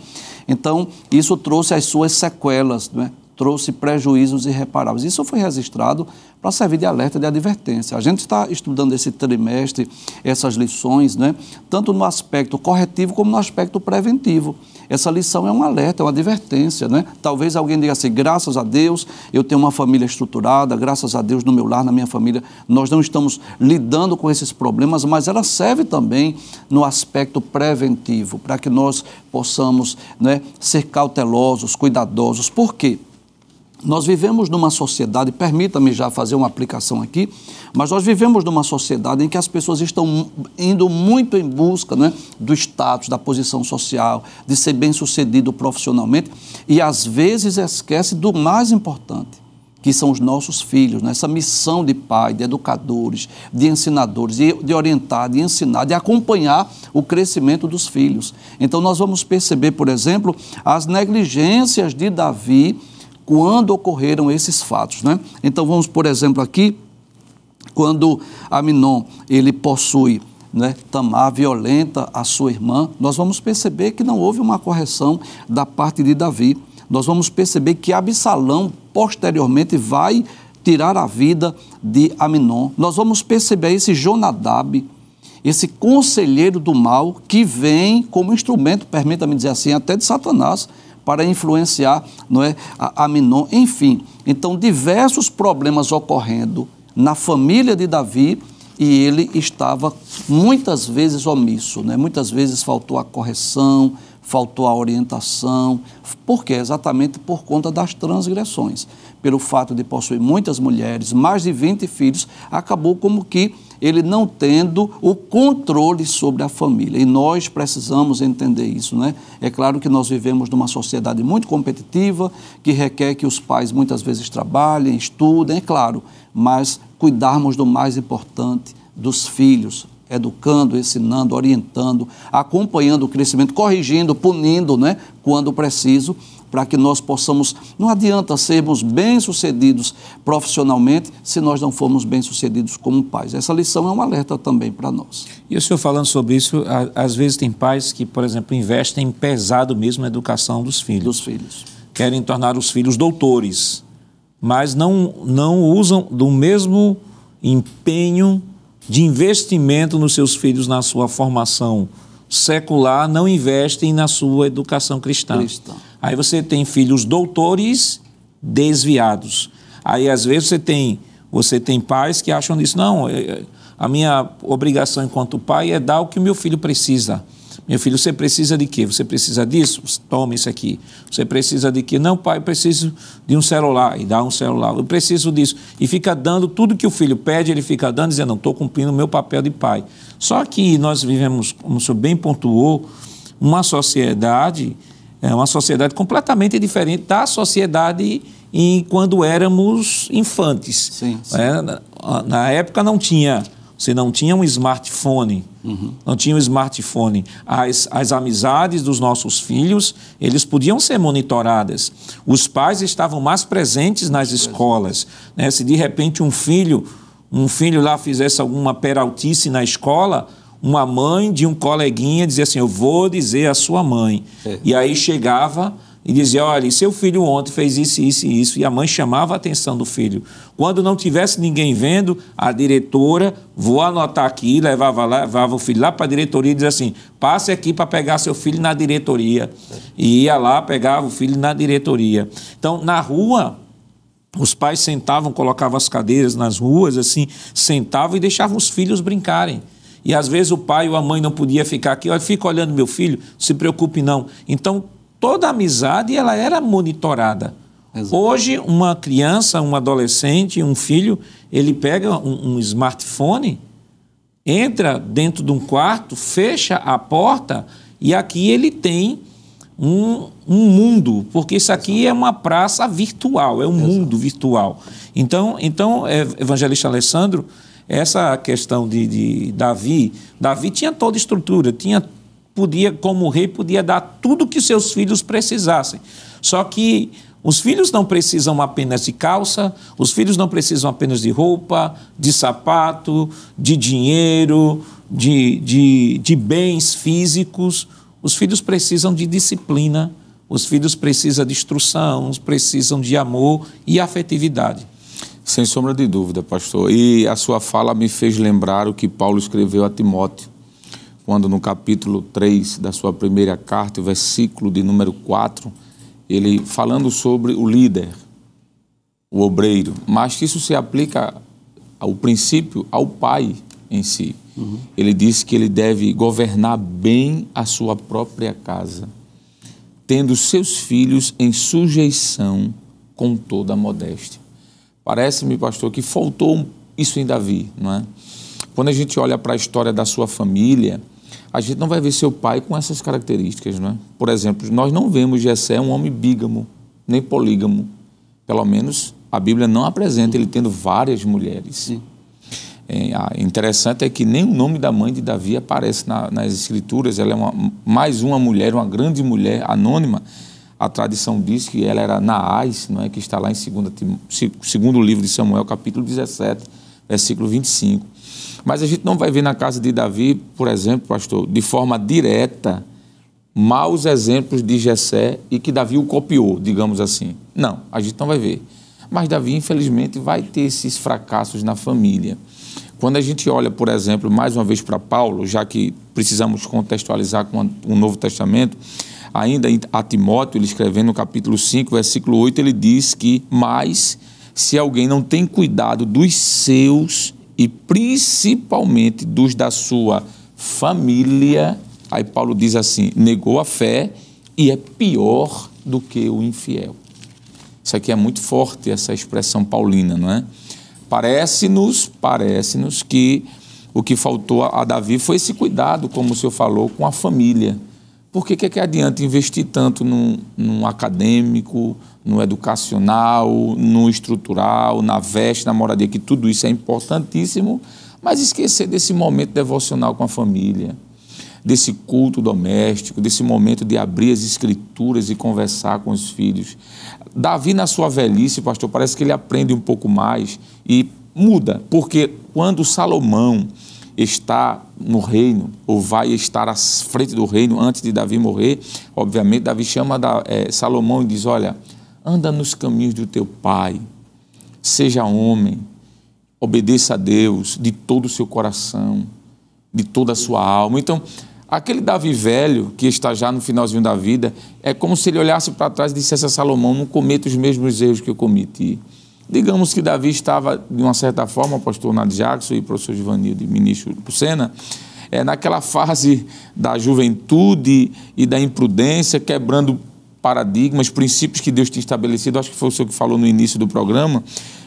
Então, isso trouxe as suas sequelas, né? Trouxe prejuízos irreparáveis. Isso foi registrado para servir de alerta, de advertência. A gente está estudando esse trimestre, essas lições, né? Tanto no aspecto corretivo como no aspecto preventivo. Essa lição é um alerta, é uma advertência, né? Talvez alguém diga assim, graças a Deus eu tenho uma família estruturada, graças a Deus no meu lar, na minha família, nós não estamos lidando com esses problemas, mas ela serve também no aspecto preventivo, para que nós possamos, né, ser cautelosos, cuidadosos. Por quê? Nós vivemos numa sociedade, permita-me já fazer uma aplicação aqui, mas nós vivemos numa sociedade em que as pessoas estão indo muito em busca, né, do status, da posição social, de ser bem-sucedido profissionalmente e às vezes esquece do mais importante, que são os nossos filhos, né? Essa missão de pai, de educadores, de ensinadores, de orientar, de ensinar, de acompanhar o crescimento dos filhos. Então nós vamos perceber, por exemplo, as negligências de Davi quando ocorreram esses fatos, né? Então vamos, por exemplo, aqui, quando Aminon, ele possui, né, Tamar, violenta a sua irmã, nós vamos perceber que não houve uma correção da parte de Davi. Nós vamos perceber que Absalão, posteriormente, vai tirar a vida de Aminon. Nós vamos perceber esse Jonadab, esse conselheiro do mal, que vem como instrumento, permita-me dizer assim, até de Satanás, para influenciar, não é, Aminon, enfim. Então, diversos problemas ocorrendo na família de Davi e ele estava muitas vezes omisso, né? Muitas vezes faltou a correção, faltou a orientação. Por quê? Exatamente por conta das transgressões. Pelo fato de possuir muitas mulheres, mais de 20 filhos, acabou como que ele não tendo o controle sobre a família. E nós precisamos entender isso, né? É claro que nós vivemos numa sociedade muito competitiva, que requer que os pais muitas vezes trabalhem, estudem, é claro, mas cuidarmos do mais importante, dos filhos, educando, ensinando, orientando, acompanhando o crescimento, corrigindo, punindo, né, quando preciso, para que nós possamos, não adianta sermos bem-sucedidos profissionalmente se nós não formos bem-sucedidos como pais. Essa lição é um alerta também para nós. E o senhor falando sobre isso, às vezes tem pais que, por exemplo, investem pesado mesmo na educação dos filhos. Dos filhos. Querem tornar os filhos doutores, mas não usam do mesmo empenho de investimento nos seus filhos na sua formação secular, não investem na sua educação cristã. Aí você tem filhos doutores desviados. Aí às vezes você tem pais que acham disso, não, a minha obrigação enquanto pai é dar o que o meu filho precisa. Meu filho, você precisa de quê? Você precisa disso? Toma isso aqui. Você precisa de quê? Não, pai, eu preciso de um celular. E dá um celular. Eu preciso disso. E fica dando tudo que o filho pede, ele fica dando, dizendo, não, estou cumprindo o meu papel de pai. Só que nós vivemos, como o senhor bem pontuou, uma sociedade completamente diferente da sociedade quando éramos infantes. Sim. Na época você não tinha um smartphone, não tinha um smartphone. As amizades dos nossos filhos, eles podiam ser monitoradas. Os pais estavam mais presentes nas escolas, né? Se de repente um filho lá fizesse alguma peraltice na escola, uma mãe de um coleguinha dizia assim, eu vou dizer à sua mãe. E aí chegava e dizia, olha, seu filho ontem fez isso, isso e isso, e a mãe chamava a atenção do filho. Quando não tivesse ninguém vendo, a diretora, vou anotar aqui, levava o filho lá para a diretoria e dizia assim, passe aqui para pegar seu filho na diretoria. E ia lá, pegava o filho na diretoria. Então, na rua, os pais sentavam, colocavam as cadeiras nas ruas, assim, sentavam e deixavam os filhos brincarem. E às vezes o pai ou a mãe não podia ficar aqui, olha, fica olhando meu filho, não se preocupe não. Então, toda amizade ela era monitorada. Exato. Hoje, uma criança, um adolescente, um filho, ele pega um smartphone, entra dentro de um quarto, fecha a porta e aqui ele tem um mundo, porque isso aqui é uma praça virtual, é um mundo virtual. Então, evangelista Alessandro, essa questão de Davi tinha toda a estrutura, podia, como rei, podia dar tudo que seus filhos precisassem. Só que os filhos não precisam apenas de calça, os filhos não precisam apenas de roupa, de sapato, de dinheiro, de bens físicos. Os filhos precisam de disciplina, os filhos precisam de instrução, precisam de amor e afetividade. Sem sombra de dúvida, pastor. E a sua fala me fez lembrar o que Paulo escreveu a Timóteo, quando no capítulo 3 da sua primeira carta, o versículo de número 4, ele falando sobre o líder, o obreiro, mas que isso se aplica ao princípio ao pai em si. Ele diz que ele deve governar bem a sua própria casa, tendo seus filhos em sujeição com toda a modéstia. Parece-me, pastor, que faltou isso em Davi, não é? Quando a gente olha para a história da sua família, a gente não vai ver seu pai com essas características, não é? Por exemplo, nós não vemos Jessé um homem bígamo, nem polígamo. Pelo menos a Bíblia não apresenta ele tendo várias mulheres. Interessante é que nem o nome da mãe de Davi aparece nas Escrituras. Ela é mais uma mulher, uma grande mulher anônima. A tradição diz que ela era Naás, não é? Que está lá em segundo livro de Samuel, capítulo 17, versículo 25. Mas a gente não vai ver na casa de Davi, por exemplo, pastor, de forma direta, maus exemplos de Jessé e que Davi o copiou, digamos assim. Não, a gente não vai ver. Mas Davi, infelizmente, vai ter esses fracassos na família. Quando a gente olha, por exemplo, mais uma vez para Paulo, já que precisamos contextualizar com o Novo Testamento, ainda a Timóteo, ele escrevendo no capítulo 5, versículo 8, ele diz que, mas se alguém não tem cuidado dos seus e principalmente dos da sua família, aí Paulo diz assim, negou a fé e é pior do que o infiel. Isso aqui é muito forte, essa expressão paulina, não é? Parece-nos que o que faltou a Davi foi esse cuidado, como o senhor falou, com a família. Por que é que adianta investir tanto num acadêmico, no educacional, no estrutural, na veste, na moradia, que tudo isso é importantíssimo, mas esquecer desse momento devocional com a família, desse culto doméstico, desse momento de abrir as escrituras e conversar com os filhos. Davi, na sua velhice, pastor, parece que ele aprende um pouco mais e muda, porque quando Salomão está no reino, ou vai estar à frente do reino antes de Davi morrer, obviamente Davi chama Salomão e diz, olha, anda nos caminhos do teu pai, seja homem, obedeça a Deus de todo o seu coração, de toda a sua alma. Então, aquele Davi velho, que está já no finalzinho da vida, é como se ele olhasse para trás e dissesse a Salomão, não cometa os mesmos erros que eu cometi. Digamos que Davi estava, de uma certa forma, pastor Nath Jackson e professor Givanildo e ministro Lucena, naquela fase da juventude e da imprudência, quebrando paradigmas, princípios que Deus tinha estabelecido. Acho que foi o senhor que falou no início do programa,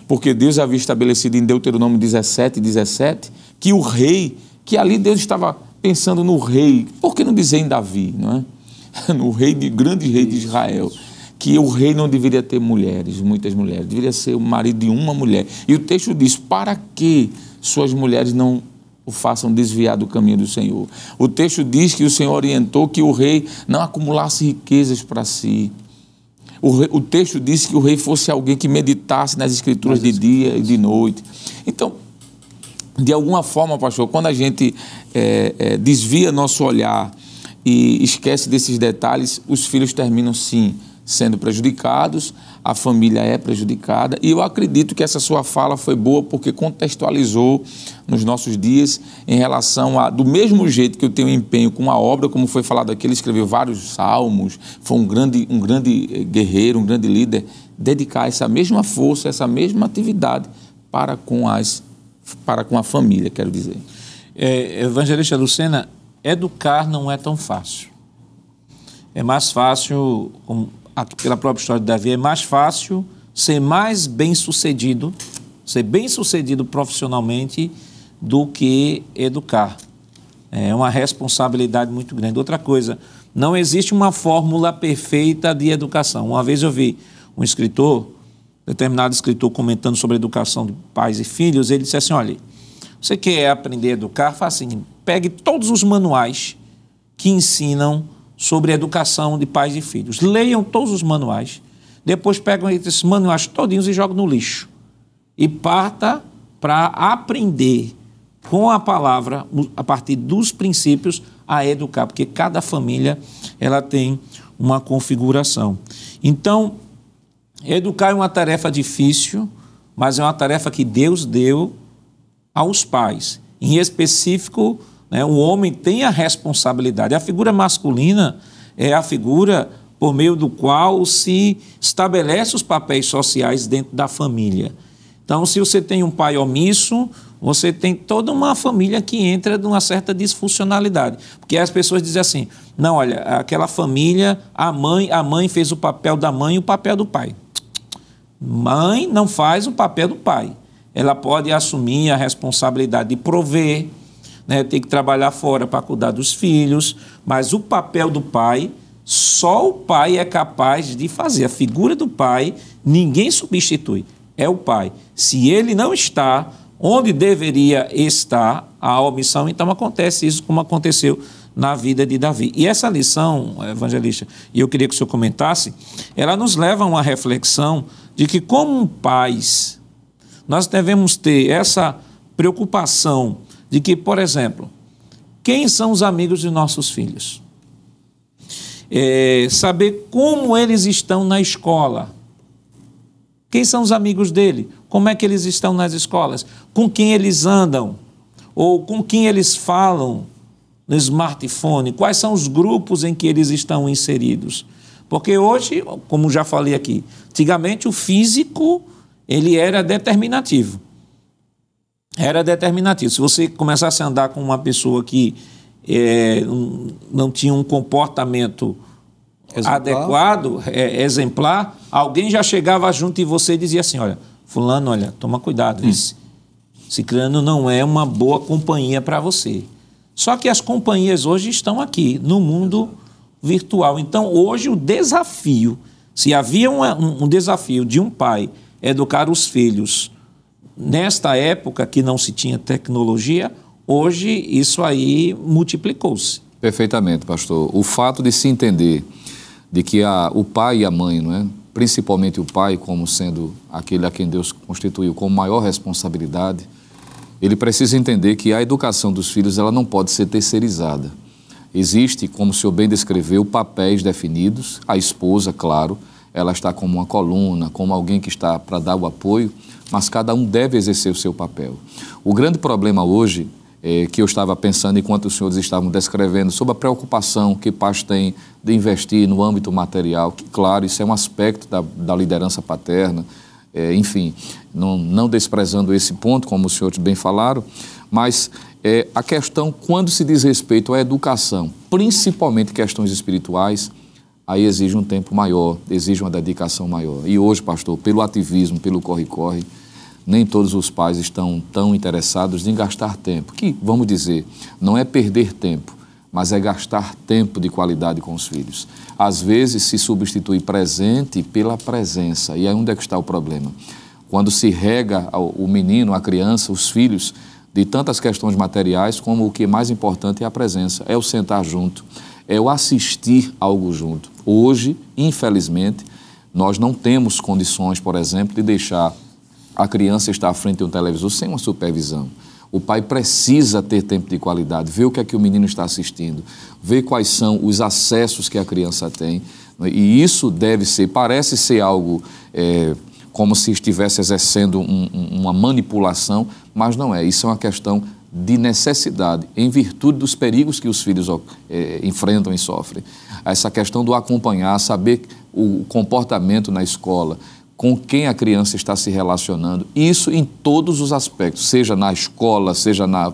porque Deus havia estabelecido em Deuteronômio 17, que o rei, que ali Deus estava pensando no rei, por que não dizer em Davi, não é? No grande rei de Israel, que o rei não deveria ter mulheres, muitas mulheres, deveria ser o marido de uma mulher. E o texto diz, para que suas mulheres não o façam desviar do caminho do Senhor? O texto diz que o Senhor orientou que o rei não acumulasse riquezas para si. O texto diz que o rei fosse alguém que meditasse nas escrituras de dia e de noite. Então, de alguma forma, pastor, quando a gente desvia nosso olhar e esquece desses detalhes, os filhos terminam, sim, sendo prejudicados, a família é prejudicada, e eu acredito que essa sua fala foi boa porque contextualizou nos nossos dias em relação a, do mesmo jeito que eu tenho empenho com a obra, como foi falado aqui, ele escreveu vários salmos, foi um grande guerreiro, um grande líder, dedicar essa mesma força, essa mesma atividade para com a família, quero dizer. Evangelista Lucena, educar não é tão fácil. é mais fácil, pela própria história de Davi, é mais fácil ser mais bem-sucedido, ser bem-sucedido profissionalmente do que educar. É uma responsabilidade muito grande. Outra coisa, não existe uma fórmula perfeita de educação. Uma vez eu vi um escritor, determinado escritor comentando sobre a educação de pais e filhos, ele disse assim, olha, você quer aprender a educar? Faça assim, pegue todos os manuais que ensinam sobre a educação de pais e filhos. Leiam todos os manuais, depois pegam esses manuais todinhos e jogam no lixo. E parta para aprender com a palavra, a partir dos princípios, a educar, porque cada família ela tem uma configuração. Então, educar é uma tarefa difícil, mas é uma tarefa que Deus deu aos pais. Em específico, né, o homem tem a responsabilidade. A figura masculina é a figura por meio do qual se estabelece os papéis sociais dentro da família. Então, se você tem um pai omisso, você tem toda uma família que entra numa certa disfuncionalidade. Porque as pessoas dizem assim, não, olha, aquela família, a mãe fez o papel da mãe e o papel do pai. Mãe não faz o papel do pai. Ela pode assumir a responsabilidade de prover, né, tem que trabalhar fora para cuidar dos filhos, mas o papel do pai, só o pai é capaz de fazer. A figura do pai, ninguém substitui, é o pai. Se ele não está onde deveria estar, a omissão, então acontece isso como aconteceu na vida de Davi. E essa lição, evangelista, e eu queria que o senhor comentasse, ela nos leva a uma reflexão de que, como pais, nós devemos ter essa preocupação de que, por exemplo, quem são os amigos de nossos filhos? Saber como eles estão na escola. Quem são os amigos dele? Como é que eles estão nas escolas? Com quem eles andam? Ou com quem eles falam no smartphone? Quais são os grupos em que eles estão inseridos? Porque hoje, como já falei aqui, antigamente o físico ele era determinativo. Era determinativo. Se você começasse a andar com uma pessoa que não tinha um comportamento adequado, exemplar, alguém já chegava junto de você e dizia assim, olha, fulano, olha, toma cuidado, ciclano não é uma boa companhia para você. Só que as companhias hoje estão aqui, no mundo virtual. Então, hoje o desafio, se havia um desafio de um pai educar os filhos nesta época que não se tinha tecnologia, hoje isso aí multiplicou-se. Perfeitamente, pastor. O fato de se entender de que o pai e a mãe, não é? Principalmente o pai, como sendo aquele a quem Deus constituiu com maior responsabilidade, ele precisa entender que a educação dos filhos ela não pode ser terceirizada. Existe, como o senhor bem descreveu, papéis definidos. A esposa, claro, ela está como uma coluna, como alguém que está para dar o apoio, mas cada um deve exercer o seu papel. O grande problema hoje, que eu estava pensando enquanto os senhores estavam descrevendo, sobre a preocupação que pais têm de investir no âmbito material, que, claro, isso é um aspecto da liderança paterna, enfim, não desprezando esse ponto, como os senhores bem falaram, mas a questão, quando se diz respeito à educação, principalmente questões espirituais, aí exige um tempo maior, exige uma dedicação maior. E hoje, pastor, pelo ativismo, pelo corre-corre, nem todos os pais estão tão interessados em gastar tempo, que, vamos dizer, não é perder tempo, mas é gastar tempo de qualidade com os filhos. Às vezes se substitui presente pela presença, e aí onde é que está o problema? Quando se rega o menino, a criança, os filhos, de tantas questões materiais, como o que é mais importante é a presença, é o sentar junto, é o assistir algo junto. Hoje, infelizmente, nós não temos condições, por exemplo, de deixar a criança estar à frente de um televisor sem uma supervisão. O pai precisa ter tempo de qualidade, ver o que é que o menino está assistindo, ver quais são os acessos que a criança tem. E isso parece ser algo como se estivesse exercendo uma manipulação, mas não é. Isso é uma questão de necessidade, em virtude dos perigos que os filhos enfrentam e sofrem. Essa questão do acompanhar, saber o comportamento na escola, com quem a criança está se relacionando. Isso em todos os aspectos, seja na escola, seja na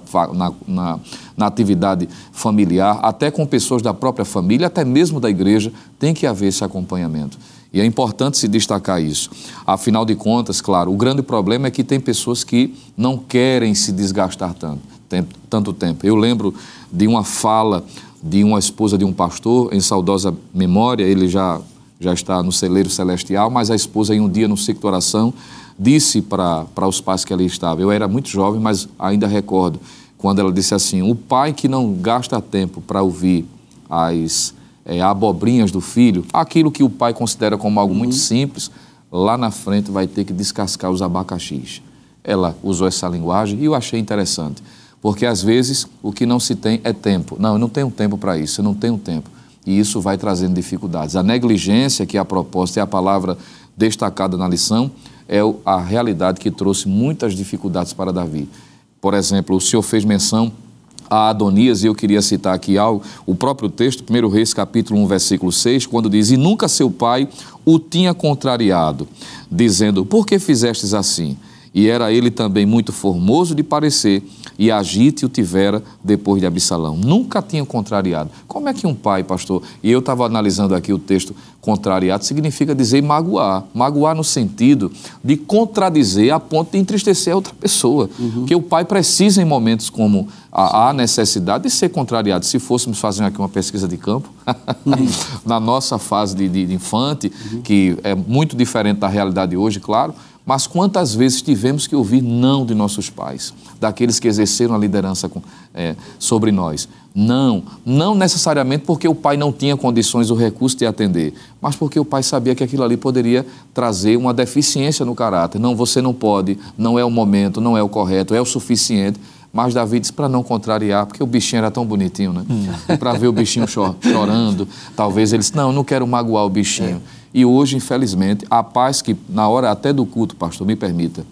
atividade familiar, até com pessoas da própria família, até mesmo da igreja, tem que haver esse acompanhamento. E é importante se destacar isso. Afinal de contas, claro, o grande problema é que tem pessoas que não querem se desgastar tanto tempo. Eu lembro de uma fala de uma esposa de um pastor, em saudosa memória, ele já está no celeiro celestial, mas a esposa, em um dia no ciclo de oração, disse para os pais que ali estavam. Eu era muito jovem, mas ainda recordo, quando ela disse assim: o pai que não gasta tempo para ouvir as abobrinhas do filho, aquilo que o pai considera como algo muito simples, lá na frente vai ter que descascar os abacaxis. Ela usou essa linguagem e eu achei interessante, porque às vezes o que não se tem é tempo. Não, eu não tenho tempo para isso, eu não tenho tempo. E isso vai trazendo dificuldades. A negligência, que é a proposta, é a palavra destacada na lição, é a realidade que trouxe muitas dificuldades para Davi. Por exemplo, o senhor fez menção a Adonias, e eu queria citar aqui algo, o próprio texto, 1 Reis, capítulo 1, versículo 6, quando diz: e nunca seu pai o tinha contrariado, dizendo: por que fizestes assim? E era ele também muito formoso de parecer, e agite o tivera depois de Absalão. Nunca tinha contrariado. Como é que um pai, pastor, e eu estava analisando aqui o texto, contrariado significa dizer magoar. Magoar no sentido de contradizer a ponto de entristecer a outra pessoa. Porque o pai precisa, em momentos como a necessidade de ser contrariado. Se fôssemos fazer aqui uma pesquisa de campo, na nossa fase de infante, que é muito diferente da realidade de hoje, claro, mas quantas vezes tivemos que ouvir não de nossos pais, daqueles que exerceram a liderança sobre nós. Não necessariamente porque o pai não tinha condições ou recursos de atender, mas porque o pai sabia que aquilo ali poderia trazer uma deficiência no caráter. Não, você não pode, não é o momento, não é o correto, é o suficiente. Mas Davi disse para não contrariar, porque o bichinho era tão bonitinho, né? Para ver o bichinho chorando, talvez ele disse: não, eu não quero magoar o bichinho. E hoje, infelizmente, a paz que, na hora até do culto, pastor, me permita,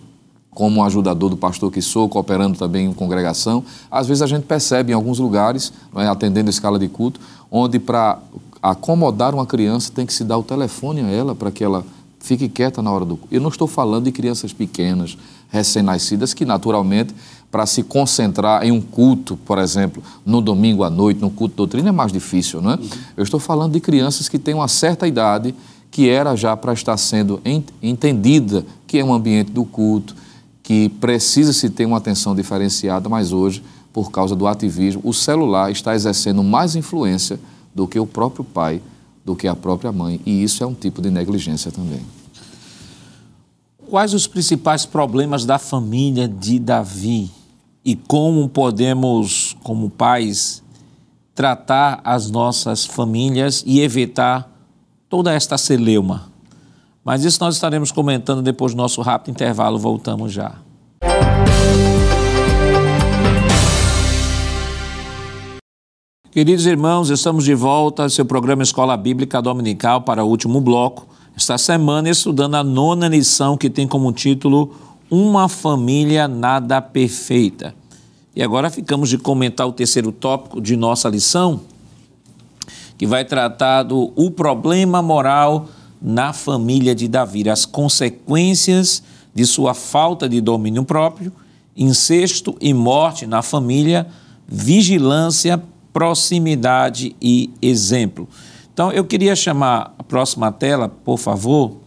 como um ajudador do pastor que sou, cooperando também em congregação, às vezes a gente percebe em alguns lugares, atendendo a escala de culto, onde para acomodar uma criança tem que se dar o telefone a ela para que ela fique quieta na hora do culto. Eu não estou falando de crianças pequenas, recém-nascidas, que naturalmente, para se concentrar em um culto, por exemplo, no domingo à noite, no culto de doutrina, é mais difícil, não é? Eu estou falando de crianças que têm uma certa idade, que era já para estar sendo entendida que é um ambiente do culto, que precisa-se ter uma atenção diferenciada, mas hoje, por causa do ativismo, o celular está exercendo mais influência do que o próprio pai, do que a própria mãe, e isso é um tipo de negligência também. Quais os principais problemas da família de Davi e como podemos, como pais, tratar as nossas famílias e evitar toda esta celeuma? Mas isso nós estaremos comentando depois do nosso rápido intervalo. Voltamos já. Queridos irmãos, estamos de volta ao seu programa Escola Bíblica Dominical para o último bloco. Esta semana estudando a 9ª lição, que tem como título Uma Família Nada Perfeita. E agora ficamos de comentar o terceiro tópico de nossa lição, que vai tratar do problema moral na família de Davi, as consequências de sua falta de domínio próprio, incesto e morte na família, vigilância, proximidade e exemplo. Então, eu queria chamar a próxima tela, por favor.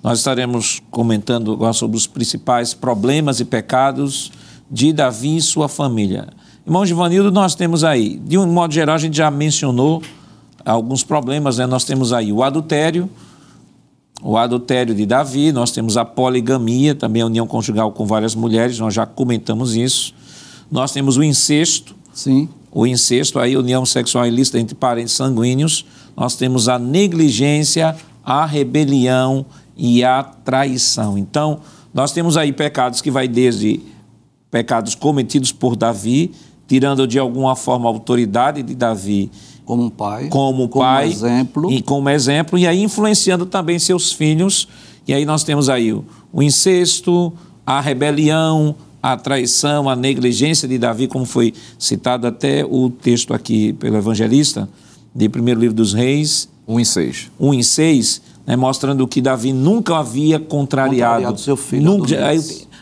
Nós estaremos comentando agora sobre os principais problemas e pecados de Davi e sua família. Irmão Givanildo, nós temos aí, de um modo geral, a gente já mencionou alguns problemas, né? Nós temos aí o adultério de Davi, nós temos a poligamia, também a união conjugal com várias mulheres, nós já comentamos isso. Nós temos o incesto. Sim. O incesto, aí, união sexual ilícita entre parentes sanguíneos. Nós temos a negligência, a rebelião e a traição. Então, nós temos aí pecados que vai desde pecados cometidos por Davi, tirando de alguma forma a autoridade de Davi como pai, como exemplo, e aí influenciando também seus filhos. E aí nós temos aí o incesto, a rebelião, a traição, a negligência de Davi, como foi citado até o texto aqui pelo evangelista, de 1º livro dos Reis. 1 em 6. 1 em 6, né, mostrando que Davi nunca havia contrariado seu filho. Nunca, aí,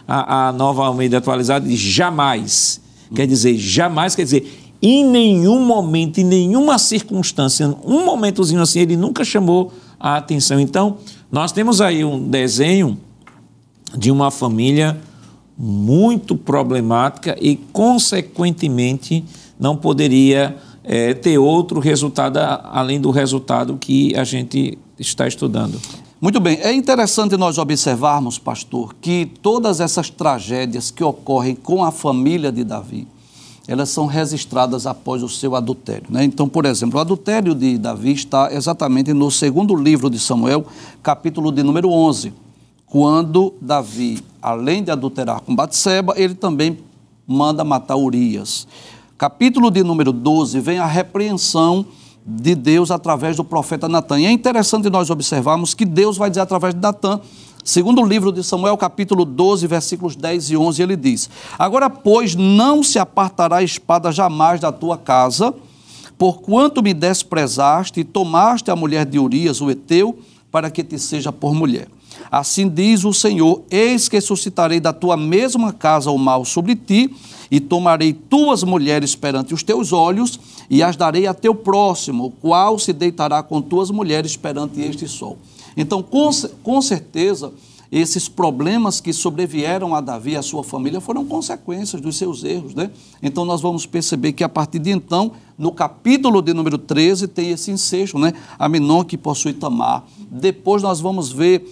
a Nova Almeida Atualizada diz jamais. Quer dizer, jamais, quer dizer, em nenhum momento, em nenhuma circunstância, um momentozinho assim, ele nunca chamou a atenção. Então, nós temos aí um desenho de uma família muito problemática e, consequentemente, não poderia ter outro resultado além do resultado que a gente está estudando. Muito bem, é interessante nós observarmos, pastor, que todas essas tragédias que ocorrem com a família de Davi, elas são registradas após o seu adultério, né? Então, por exemplo, o adultério de Davi está exatamente no segundo livro de Samuel, capítulo de número 11, quando Davi, além de adulterar com Batseba, ele também manda matar Urias. Capítulo de número 12, vem a repreensão de Deus através do profeta Natã. E é interessante nós observarmos que Deus vai dizer através de Natã, segundo o livro de Samuel, capítulo 12, versículos 10 e 11, ele diz: agora, pois, não se apartará a espada jamais da tua casa, porquanto me desprezaste e tomaste a mulher de Urias, o heteu, para que te seja por mulher. Assim diz o Senhor: eis que suscitarei da tua mesma casa o mal sobre ti, e tomarei tuas mulheres perante os teus olhos, e as darei a teu próximo, o qual se deitará com tuas mulheres perante este sol. Então, com certeza, esses problemas que sobrevieram a Davi e a sua família foram consequências dos seus erros, né? Então, nós vamos perceber que, a partir de então, no capítulo de número 13, tem esse ensejo, né? Aminon, que possui Tamar. Depois nós vamos ver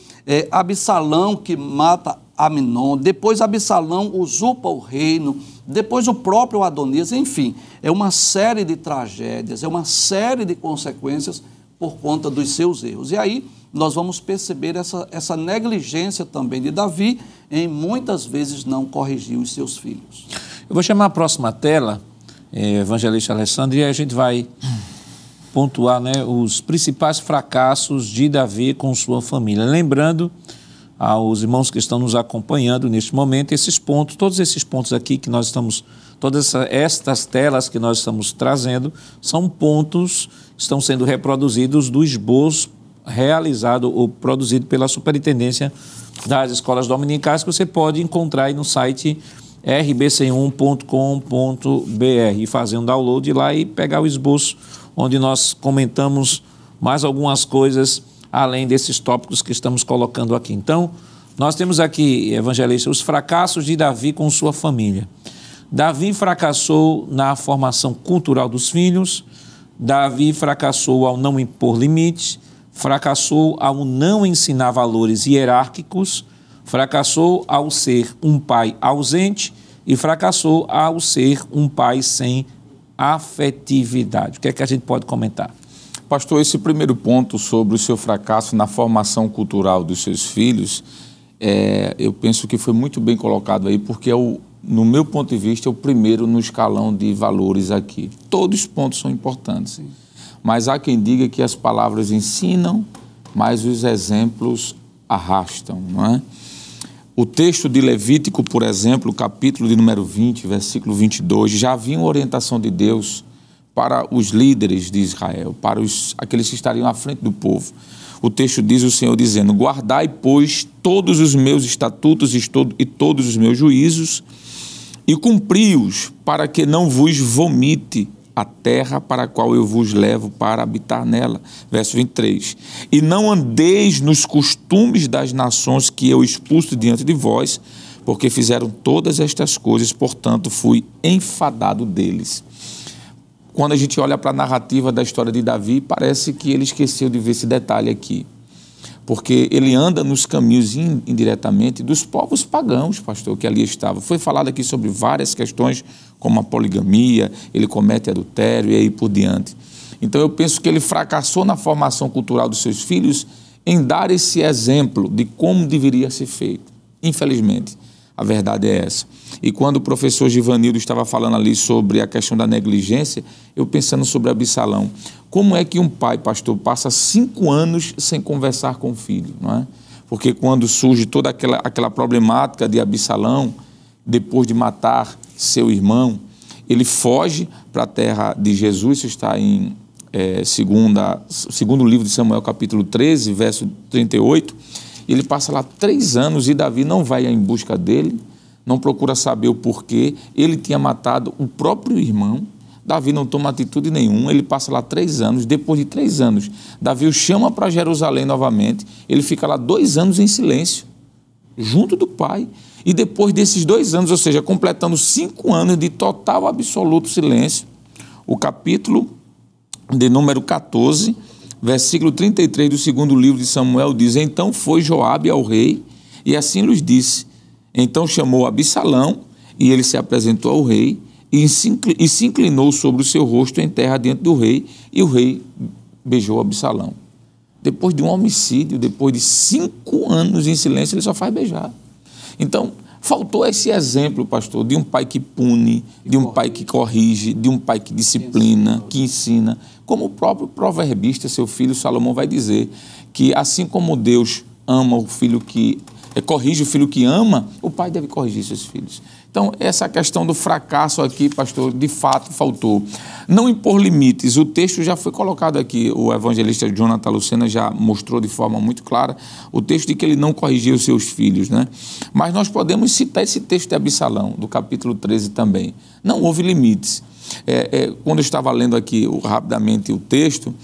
Absalão, que mata Aminon. Depois Absalão usurpa o reino. Depois o próprio Adonias. Enfim, é uma série de tragédias, é uma série de consequências por conta dos seus erros. E aí nós vamos perceber essa negligência também de Davi em muitas vezes não corrigir os seus filhos. Eu vou chamar a próxima tela, evangelista Alessandro, e a gente vai pontuar, né, os principais fracassos de Davi com sua família. Lembrando aos irmãos que estão nos acompanhando neste momento, esses pontos, todos esses pontos aqui que nós estamos, todas estas telas que nós estamos trazendo, são pontos que estão sendo reproduzidos do esboço realizado ou produzido pela Superintendência das Escolas Dominicais, que você pode encontrar aí no site rbc1.com.br e fazer um download lá e pegar o esboço, onde nós comentamos mais algumas coisas além desses tópicos que estamos colocando aqui. Então, nós temos aqui, evangelista, os fracassos de Davi com sua família. Davi fracassou na formação cultural dos filhos, Davi fracassou ao não impor limites, fracassou ao não ensinar valores hierárquicos, fracassou ao ser um pai ausente e fracassou ao ser um pai sem afetividade. O que é que a gente pode comentar? Pastor, esse primeiro ponto sobre o seu fracasso na formação cultural dos seus filhos, eu penso que foi muito bem colocado aí, porque no meu ponto de vista, é o primeiro no escalão de valores aqui. Todos os pontos são importantes, mas há quem diga que as palavras ensinam, mas os exemplos arrastam, não é? O texto de Levítico, por exemplo, capítulo de número 20, versículo 22, já havia uma orientação de Deus para os líderes de Israel, para aqueles que estariam à frente do povo. O texto diz o Senhor dizendo: guardai, pois, todos os meus estatutos e todos os meus juízos, e cumpri-os, para que não vos vomite a terra para a qual eu vos levo para habitar nela. Verso 23. E não andeis nos costumes das nações que eu expulso diante de vós, porque fizeram todas estas coisas, portanto fui enfadado deles. Quando a gente olha para a narrativa da história de Davi, parece que ele esqueceu de ver esse detalhe aqui. Porque ele anda nos caminhos indiretamente dos povos pagãos, pastor, que ali estavam. Foi falado aqui sobre várias questões, como a poligamia, ele comete adultério e aí por diante. Então eu penso que ele fracassou na formação cultural dos seus filhos em dar esse exemplo de como deveria ser feito. Infelizmente, a verdade é essa. E quando o professor Givanildo estava falando ali sobre a questão da negligência, eu pensando sobre Absalão. Como é que um pai, pastor, passa 5 anos sem conversar com o filho, não é? Porque quando surge toda aquela problemática de Absalão, depois de matar seu irmão, ele foge para a terra de Jesus, isso está em segundo livro de Samuel, capítulo 13, verso 38, ele passa lá 3 anos e Davi não vai em busca dele, não procura saber o porquê. Ele tinha matado o próprio irmão. Davi não toma atitude nenhuma, ele passa lá 3 anos. Depois de 3 anos, Davi o chama para Jerusalém novamente. Ele fica lá 2 anos em silêncio, junto do pai. E depois desses 2 anos, ou seja, completando 5 anos de total, absoluto silêncio, o capítulo de número 14, versículo 33 do segundo livro de Samuel diz: então foi Joabe ao rei e assim lhes disse. Então chamou Absalão e ele se apresentou ao rei e se inclinou sobre o seu rosto em terra diante do rei, e o rei beijou Absalão. Depois de um homicídio, depois de 5 anos em silêncio, ele só faz beijar. Então, faltou esse exemplo, pastor, de um pai que pune, de um pai que corrige, de um pai que disciplina, que ensina. Como o próprio proverbista, seu filho Salomão, vai dizer que assim como Deus ama o filho que corrige o filho que ama, o pai deve corrigir seus filhos. Então, essa questão do fracasso aqui, pastor, de fato faltou. Não impor limites, o texto já foi colocado aqui, o evangelista Jonathan Lucena já mostrou de forma muito clara o texto de que ele não corrigia os seus filhos, né? Mas nós podemos citar esse texto de Absalão, do capítulo 13 também. Não houve limites. Quando eu estava lendo aqui rapidamente o texto,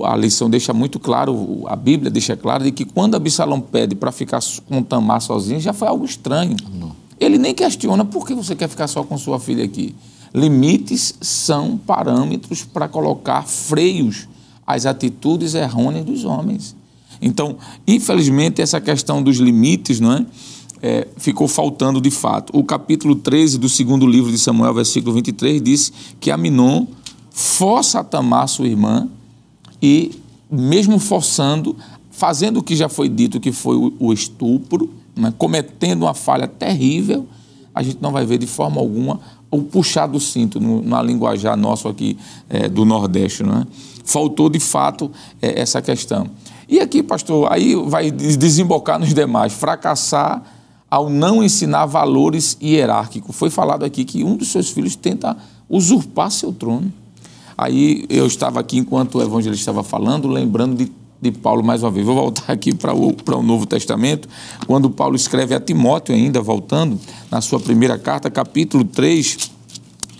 a lição deixa muito claro, a Bíblia deixa claro de que quando Absalão pede para ficar com Tamar sozinho, já foi algo estranho. Não. Ele nem questiona por que você quer ficar só com sua filha aqui. Limites são parâmetros para colocar freios às atitudes errôneas dos homens. Então, infelizmente, essa questão dos limites, não é? Ficou faltando de fato. O capítulo 13 do segundo livro de Samuel, versículo 23, diz que Aminon força a Tamar, sua irmã, e mesmo forçando, fazendo o que já foi dito que foi o estupro, né, cometendo uma falha terrível, a gente não vai ver de forma alguma o puxar do cinto, na linguajar nosso aqui do Nordeste. Não é? Faltou de fato essa questão. E aqui, pastor, aí vai desembocar nos demais, fracassar ao não ensinar valores hierárquicos. Foi falado aqui que um dos seus filhos tenta usurpar seu trono. Aí eu estava aqui, enquanto o evangelista estava falando, lembrando de Paulo mais uma vez. Vou voltar aqui para o Novo Testamento, quando Paulo escreve a Timóteo ainda, voltando, na sua primeira carta, capítulo 3,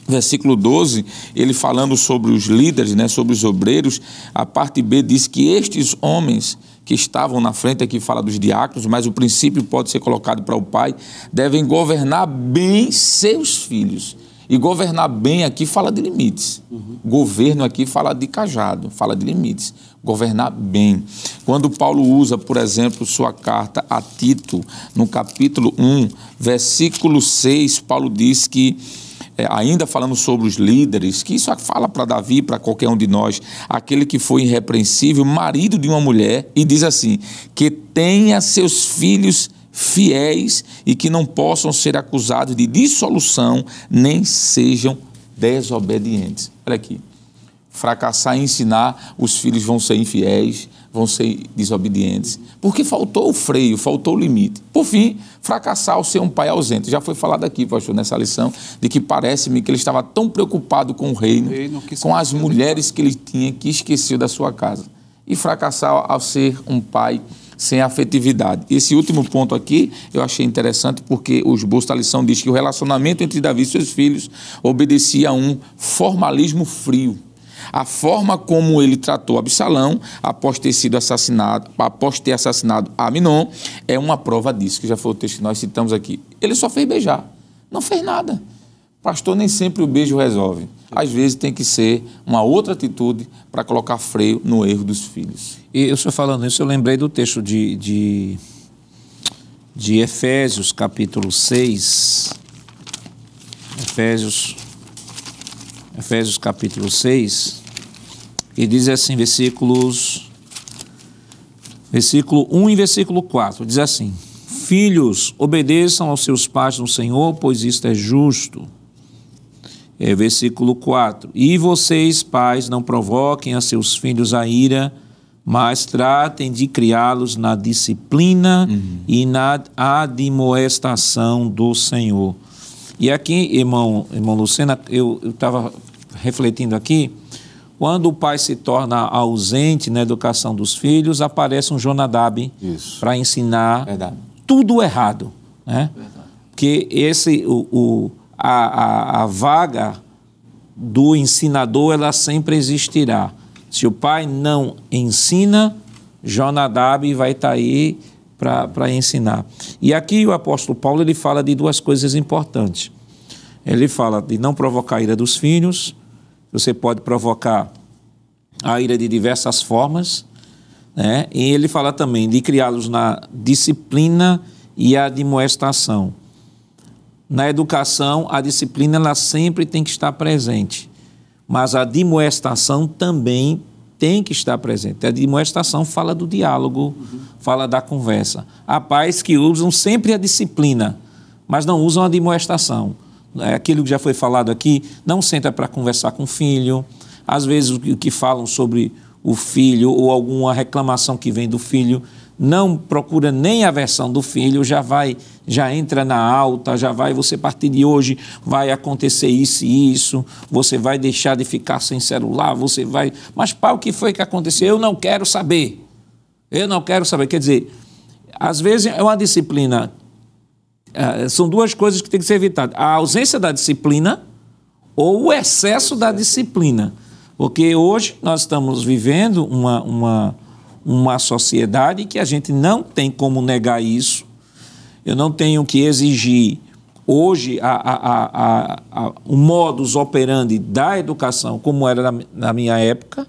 versículo 12, ele falando sobre os líderes, né, sobre os obreiros, a parte B diz que estes homens que estavam na frente, aqui fala dos diáconos, mas o princípio pode ser colocado para o pai, devem governar bem seus filhos. E governar bem aqui fala de limites. Governo aqui fala de cajado, fala de limites. Governar bem. Quando Paulo usa, por exemplo, sua carta a Tito, no capítulo 1, versículo 6, Paulo diz que, ainda falando sobre os líderes, que isso fala para Davi, para qualquer um de nós, aquele que foi irrepreensível, marido de uma mulher, e diz assim, que tenha seus filhos fiéis e que não possam ser acusados de dissolução, nem sejam desobedientes. Olha aqui, fracassar em ensinar, os filhos vão ser infiéis, vão ser desobedientes, porque faltou o freio, faltou o limite. Por fim, fracassar ao ser um pai ausente. Já foi falado aqui, pastor, nessa lição, de que parece-me que ele estava tão preocupado com o reino com as mulheres que ele tinha, que esqueceu da sua casa. E fracassar ao ser um pai sem afetividade. Esse último ponto aqui eu achei interessante, porque o esboço da lição diz que o relacionamento entre Davi e seus filhos obedecia a um formalismo frio. A forma como ele tratou Absalão após ter assassinado Aminon é uma prova disso, que já foi o texto que nós citamos aqui. Ele só fez beijar, não fez nada. Pastor, nem sempre o beijo resolve. Às vezes tem que ser uma outra atitude para colocar freio no erro dos filhos. E eu estou falando isso, eu lembrei do texto de Efésios, capítulo 6. Efésios capítulo 6, e diz assim, versículo 1 e versículo 4, diz assim: filhos, obedeçam aos seus pais no Senhor, pois isto é justo. Versículo 4, e vocês, pais, não provoquem a seus filhos a ira, mas tratem de criá-los na disciplina e na admoestação do Senhor. E aqui, irmão Lucena, eu estava refletindo aqui, Quando o pai se torna ausente na educação dos filhos, aparece um Jonadab para ensinar tudo errado, né? Porque a vaga do ensinador, ela sempre existirá. Se o pai não ensina, Jonadab vai estar aí para ensinar. E aqui o apóstolo Paulo, ele fala de duas coisas importantes. Ele fala de não provocar a ira dos filhos. Você pode provocar a ira de diversas formas, né? E ele fala também de criá-los na disciplina e admoestação. Na educação, a disciplina ela sempre tem que estar presente, mas a admoestação também tem que estar presente. A admoestação fala do diálogo, fala da conversa. Há pais que usam sempre a disciplina, mas não usam a admoestação. Aquilo que já foi falado aqui, não senta para conversar com o filho. Às vezes o que falam sobre o filho ou alguma reclamação que vem do filho, não procura nem a versão do filho, já entra na alta, você a partir de hoje vai acontecer isso e isso, você vai deixar de ficar sem celular, mas pai, o que foi que aconteceu? Eu não quero saber, quer dizer, às vezes é uma disciplina, são duas coisas que tem que ser evitadas, a ausência da disciplina ou o excesso da disciplina, porque hoje nós estamos vivendo uma sociedade que a gente não tem como negar isso. Eu não tenho que exigir hoje o modus operandi da educação como era na minha época.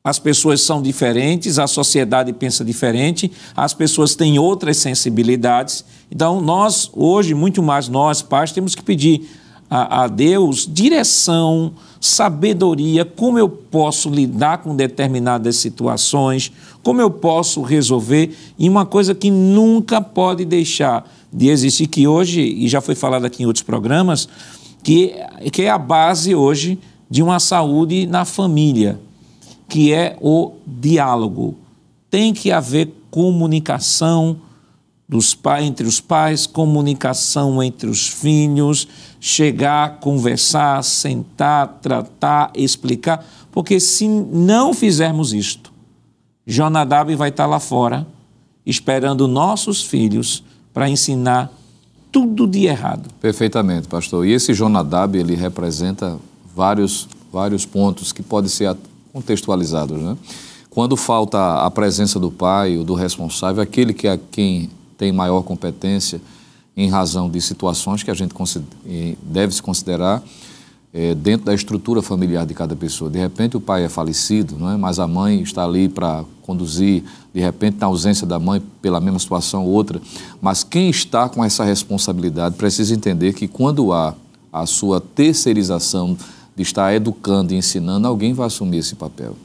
As pessoas são diferentes, a sociedade pensa diferente, as pessoas têm outras sensibilidades. Então, nós, hoje, muito mais nós, pais, temos que pedir a Deus direção, sabedoria, como eu posso lidar com determinadas situações, como eu posso resolver, e uma coisa que nunca pode deixar de existir, que hoje, e já foi falado aqui em outros programas, que é a base hoje de uma saúde na família, que é o diálogo. Tem que haver comunicação entre os pais, comunicação entre os filhos, chegar, conversar, sentar, tratar, explicar, porque se não fizermos isto, Jonadab vai estar lá fora, esperando nossos filhos para ensinar tudo de errado. Perfeitamente, pastor. E esse Jonadab, ele representa vários pontos que podem ser contextualizados, né? Quando falta a presença do pai ou do responsável, aquele que é quem tem maior competência em razão de situações que a gente deve se considerar dentro da estrutura familiar de cada pessoa. De repente o pai é falecido, não é? Mas a mãe está ali para conduzir, de repente na ausência da mãe pela mesma situação outra, mas quem está com essa responsabilidade precisa entender que quando há a sua terceirização de estar educando e ensinando, alguém vai assumir esse papel.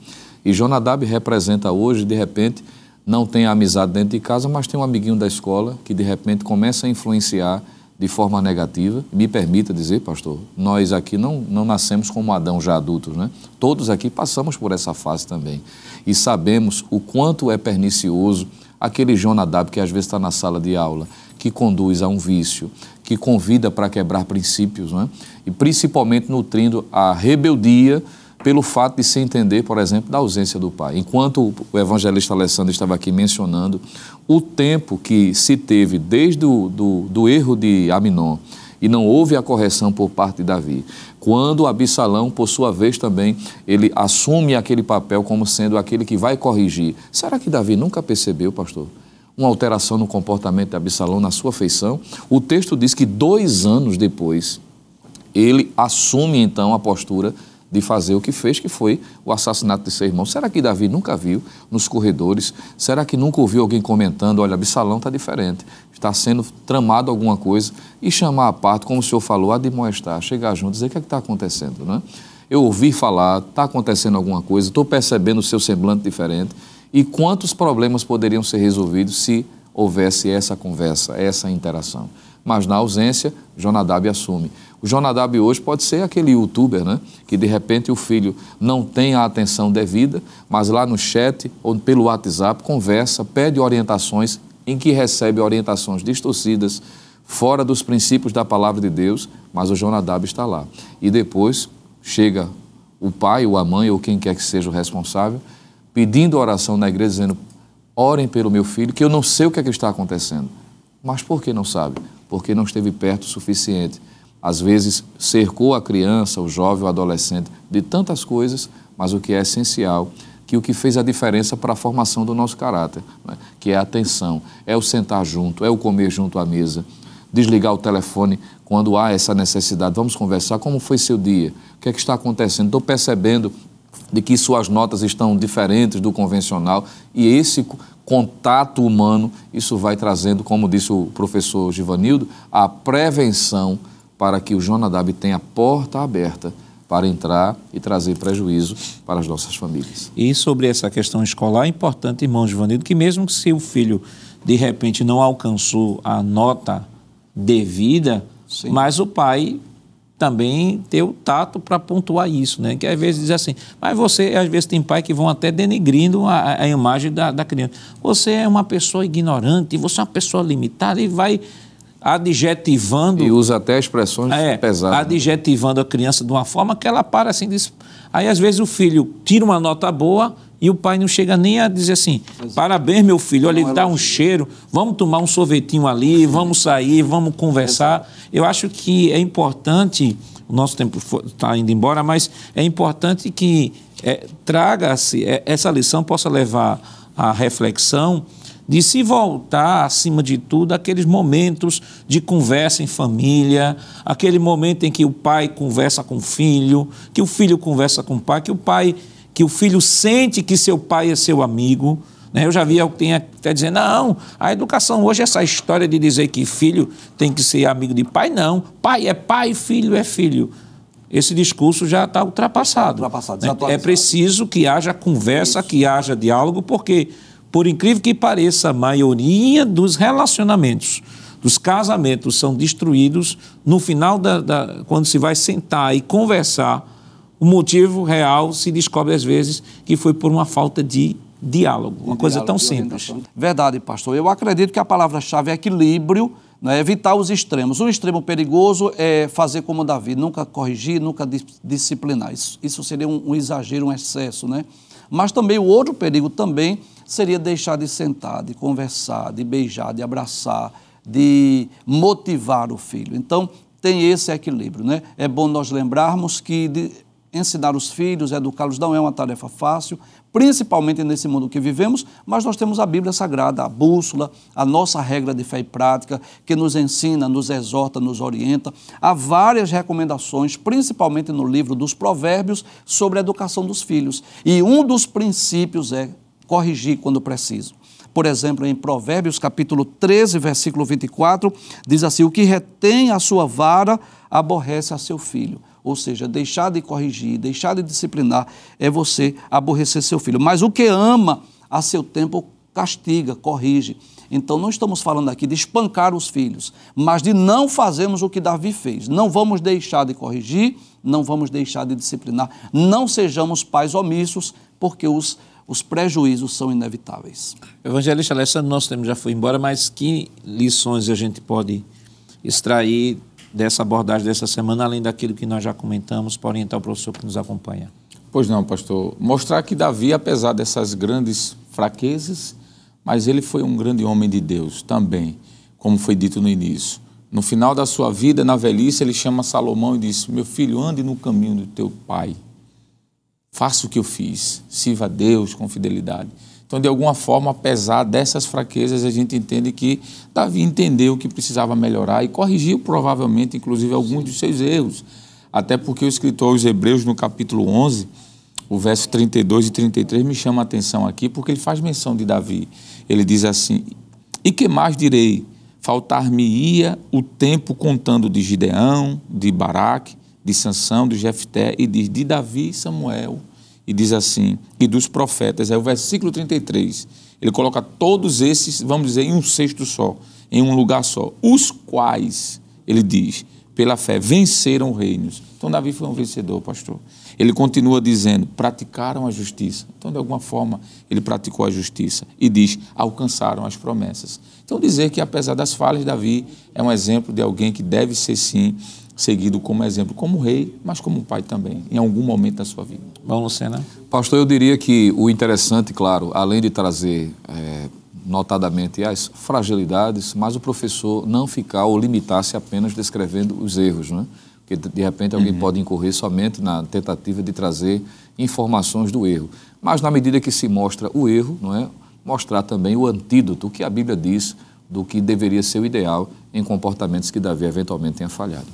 E Jonadab representa hoje, de repente, não tem a amizade dentro de casa, mas tem um amiguinho da escola que de repente começa a influenciar de forma negativa. Me permita dizer, pastor, nós aqui não nascemos como Adão já adultos, né? Todos aqui passamos por essa fase também. E sabemos o quanto é pernicioso aquele Jonadab que às vezes está na sala de aula, que conduz a um vício, que convida para quebrar princípios, né? E principalmente nutrindo a rebeldia pelo fato de se entender, por exemplo, da ausência do pai. Enquanto o evangelista Alessandro estava aqui mencionando o tempo que se teve desde do erro de Aminon e não houve a correção por parte de Davi, quando Absalão, por sua vez também, ele assume aquele papel como sendo aquele que vai corrigir. Será que Davi nunca percebeu, pastor, uma alteração no comportamento de Absalão, na sua feição? O texto diz que 2 anos depois, ele assume então a postura de fazer o que fez, que foi o assassinato de seu irmão. Será que Davi nunca viu nos corredores? Será que nunca ouviu alguém comentando, olha, Absalão está diferente, está sendo tramado alguma coisa, e chamar a parte, como o senhor falou, admoestar, chegar junto, dizer o que é que está acontecendo, né? Eu ouvi falar, está acontecendo alguma coisa, estou percebendo o seu semblante diferente, e quantos problemas poderiam ser resolvidos se houvesse essa conversa, essa interação. Mas na ausência, Jonadab assume. O Jonadab hoje pode ser aquele youtuber, né? Que de repente o filho não tem a atenção devida, mas lá no chat ou pelo WhatsApp conversa, pede orientações, em que recebe orientações distorcidas, fora dos princípios da palavra de Deus, mas o Jonadab está lá. E depois chega o pai ou a mãe ou quem quer que seja o responsável, pedindo oração na igreja, dizendo: orem pelo meu filho, que eu não sei o que é que está acontecendo. Mas por que não sabe? Porque não esteve perto o suficiente. Às vezes cercou a criança, o jovem, o adolescente de tantas coisas, mas o que é essencial, que o que fez a diferença para a formação do nosso caráter, né? Que é a atenção, é o sentar junto, é o comer junto à mesa, desligar o telefone quando há essa necessidade. Vamos conversar, como foi seu dia, o que é que está acontecendo? Estou percebendo de que suas notas estão diferentes do convencional, e esse contato humano, isso vai trazendo, como disse o professor Givanildo, a prevenção para que o Jonadab tenha a porta aberta para entrar e trazer prejuízo para as nossas famílias. E sobre essa questão escolar, é importante, irmão Givanildo, que mesmo se o filho, de repente, não alcançou a nota devida, sim, mas o pai também ter o tato para pontuar isso, né? Que às vezes diz assim, mas você, às vezes tem pai que vão até denegrindo a imagem da criança. Você é uma pessoa ignorante, você é uma pessoa limitada, e vai adjetivando... E usa até expressões pesadas. Adjetivando a criança de uma forma que ela para assim... Aí, às vezes, o filho tira uma nota boa e o pai não chega nem a dizer assim, parabéns, meu filho, olha, ele dá um cheiro, vamos tomar um sorvetinho ali, vamos sair, vamos conversar. Eu acho que é importante, o nosso tempo está indo embora, mas é importante que traga-se, essa lição possa levar à reflexão de se voltar, acima de tudo, aqueles momentos de conversa em família, aquele momento em que o pai conversa com o filho, que o filho conversa com o pai, que o filho sente que seu pai é seu amigo, né? Eu já vi alguém até dizer, não, a educação hoje é essa história de dizer que filho tem que ser amigo de pai, não, pai é pai, filho é filho. Esse discurso já está ultrapassado. É preciso que haja conversa, que haja diálogo, porque... Por incrível que pareça, a maioria dos relacionamentos, dos casamentos, são destruídos no final quando se vai sentar e conversar. O motivo real se descobre, às vezes, que foi por uma falta de diálogo. Uma coisa tão simples. Verdade, pastor. Eu acredito que a palavra-chave é equilíbrio, né? Evitar os extremos. O extremo perigoso é fazer como Davi, nunca corrigir, nunca disciplinar. Isso seria um exagero, um excesso, né? Mas também o outro perigo também seria deixar de sentar, de conversar, de beijar, de abraçar, de motivar o filho. Então, tem esse equilíbrio, né? É bom nós lembrarmos que ensinar os filhos, educá-los não é uma tarefa fácil, principalmente nesse mundo que vivemos, mas nós temos a Bíblia Sagrada, a bússola, a nossa regra de fé e prática, que nos ensina, nos exorta, nos orienta. Há várias recomendações, principalmente no livro dos Provérbios, sobre a educação dos filhos. E um dos princípios é corrigir quando preciso. Por exemplo, em Provérbios, capítulo 13, versículo 24, diz assim, o que retém a sua vara, aborrece a seu filho. Ou seja, deixar de corrigir, deixar de disciplinar, é você aborrecer seu filho. Mas o que ama, a seu tempo, castiga, corrige. Então, não estamos falando aqui de espancar os filhos, mas de não fazermos o que Davi fez. Não vamos deixar de corrigir, não vamos deixar de disciplinar. Não sejamos pais omissos, porque os prejuízos são inevitáveis. Evangelista Alessandro, nosso tempo já foi embora, mas que lições a gente pode extrair dessa abordagem dessa semana, além daquilo que nós já comentamos, para orientar o professor que nos acompanha? Pois não, pastor. Mostrar que Davi, apesar dessas grandes fraquezas, mas ele foi um grande homem de Deus também, como foi dito no início. No final da sua vida, na velhice, ele chama Salomão e diz, meu filho, ande no caminho do teu pai. Faça o que eu fiz, sirva a Deus com fidelidade. Então, de alguma forma, apesar dessas fraquezas, a gente entende que Davi entendeu que precisava melhorar e corrigiu, provavelmente, inclusive, alguns dos seus erros. Até porque o escritor aos Hebreus, no capítulo 11, o verso 32 e 33, me chama a atenção aqui, porque ele faz menção de Davi. Ele diz assim, e que mais direi? Faltar-me-ia o tempo contando de Gideão, de Baraque, de Sansão, de Jefté, e diz de Davi e Samuel. E diz assim, e dos profetas, é o versículo 33, ele coloca todos esses, vamos dizer, em um cesto só, em um lugar só, os quais, ele diz, pela fé, venceram reinos. Então, Davi foi um vencedor, pastor. Ele continua dizendo, praticaram a justiça. Então, de alguma forma, ele praticou a justiça. E diz, alcançaram as promessas. Então, dizer que, apesar das falhas, Davi é um exemplo de alguém que deve ser, sim, seguido como exemplo, como rei, mas como pai também, em algum momento da sua vida. Bom, Lucena? Pastor, eu diria que o interessante, claro, além de trazer notadamente as fragilidades, mas o professor não ficar ou limitar-se apenas descrevendo os erros, né? Porque de repente alguém pode incorrer somente na tentativa de trazer informações do erro. Mas na medida que se mostra o erro, não é? Mostrar também o antídoto, o que a Bíblia diz do que deveria ser o ideal em comportamentos que Davi eventualmente tenha falhado.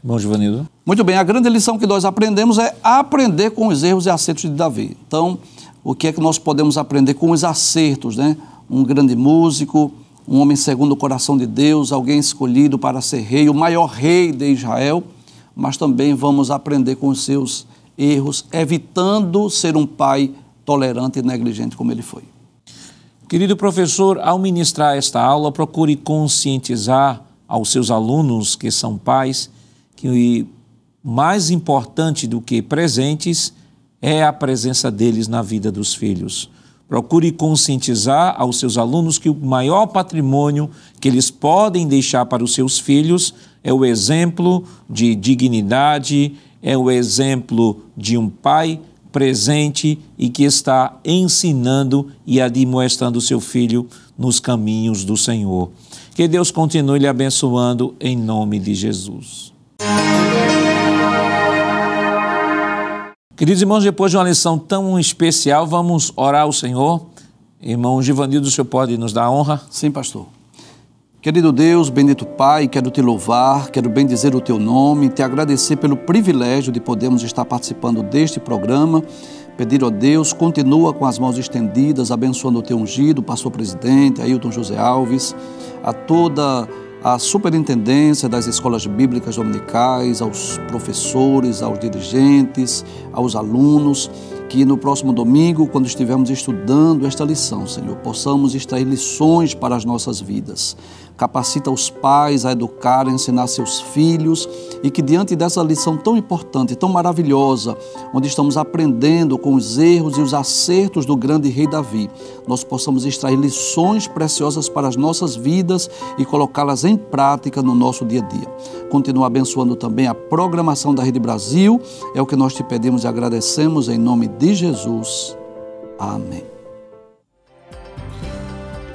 Bom, Givanildo? Muito bem, a grande lição que nós aprendemos é aprender com os erros e acertos de Davi. Então, o que é que nós podemos aprender com os acertos, né? Um grande músico, um homem segundo o coração de Deus, alguém escolhido para ser rei, o maior rei de Israel, mas também vamos aprender com os seus erros, evitando ser um pai tolerante e negligente como ele foi. Querido professor, ao ministrar esta aula, procure conscientizar aos seus alunos que são pais que mais importante do que presentes é a presença deles na vida dos filhos. Procure conscientizar aos seus alunos que o maior patrimônio que eles podem deixar para os seus filhos é o exemplo de dignidade, é o exemplo de um pai presente e que está ensinando e admoestando o seu filho nos caminhos do Senhor. Que Deus continue lhe abençoando em nome de Jesus. Queridos irmãos, depois de uma lição tão especial, vamos orar ao Senhor. Irmão Givanildo, o senhor pode nos dar a honra? Sim, pastor. Querido Deus, bendito Pai, quero te louvar, quero bendizer o teu nome, te agradecer pelo privilégio de podermos estar participando deste programa. Pedir a Deus, continua com as mãos estendidas, abençoando o teu ungido, pastor presidente, Ailton José Alves, a toda a superintendência das escolas bíblicas dominicais, aos professores, aos dirigentes, aos alunos, que no próximo domingo, quando estivermos estudando esta lição, Senhor, possamos extrair lições para as nossas vidas. Capacita os pais a educar, a ensinar seus filhos e que diante dessa lição tão importante, tão maravilhosa, onde estamos aprendendo com os erros e os acertos do grande rei Davi, nós possamos extrair lições preciosas para as nossas vidas e colocá-las em prática no nosso dia a dia. Continua abençoando também a programação da Rede Brasil, é o que nós te pedimos e agradecemos em nome de Jesus. Amém.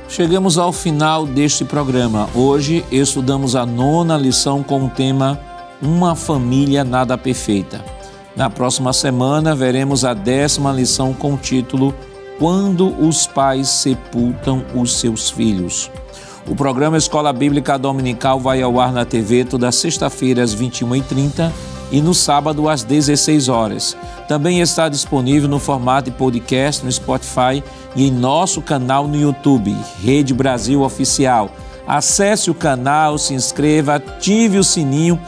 Chegamos ao final deste programa. Hoje estudamos a 9ª lição com o tema Uma Família Nada Perfeita. Na próxima semana veremos a 10ª lição com o título Quando os Pais Sepultam os Seus Filhos. O programa Escola Bíblica Dominical vai ao ar na TV toda sexta-feira às 21h30 e no sábado às 16 horas. Também está disponível no formato de podcast no Spotify e em nosso canal no YouTube, Rede Brasil Oficial. Acesse o canal, se inscreva, ative o sininho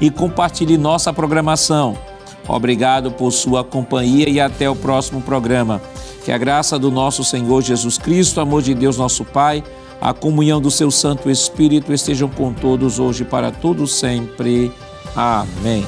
e compartilhe nossa programação. Obrigado por sua companhia e até o próximo programa. Que a graça do nosso Senhor Jesus Cristo, o amor de Deus nosso Pai, a comunhão do seu Santo Espírito estejam com todos hoje e para todos sempre. Amém.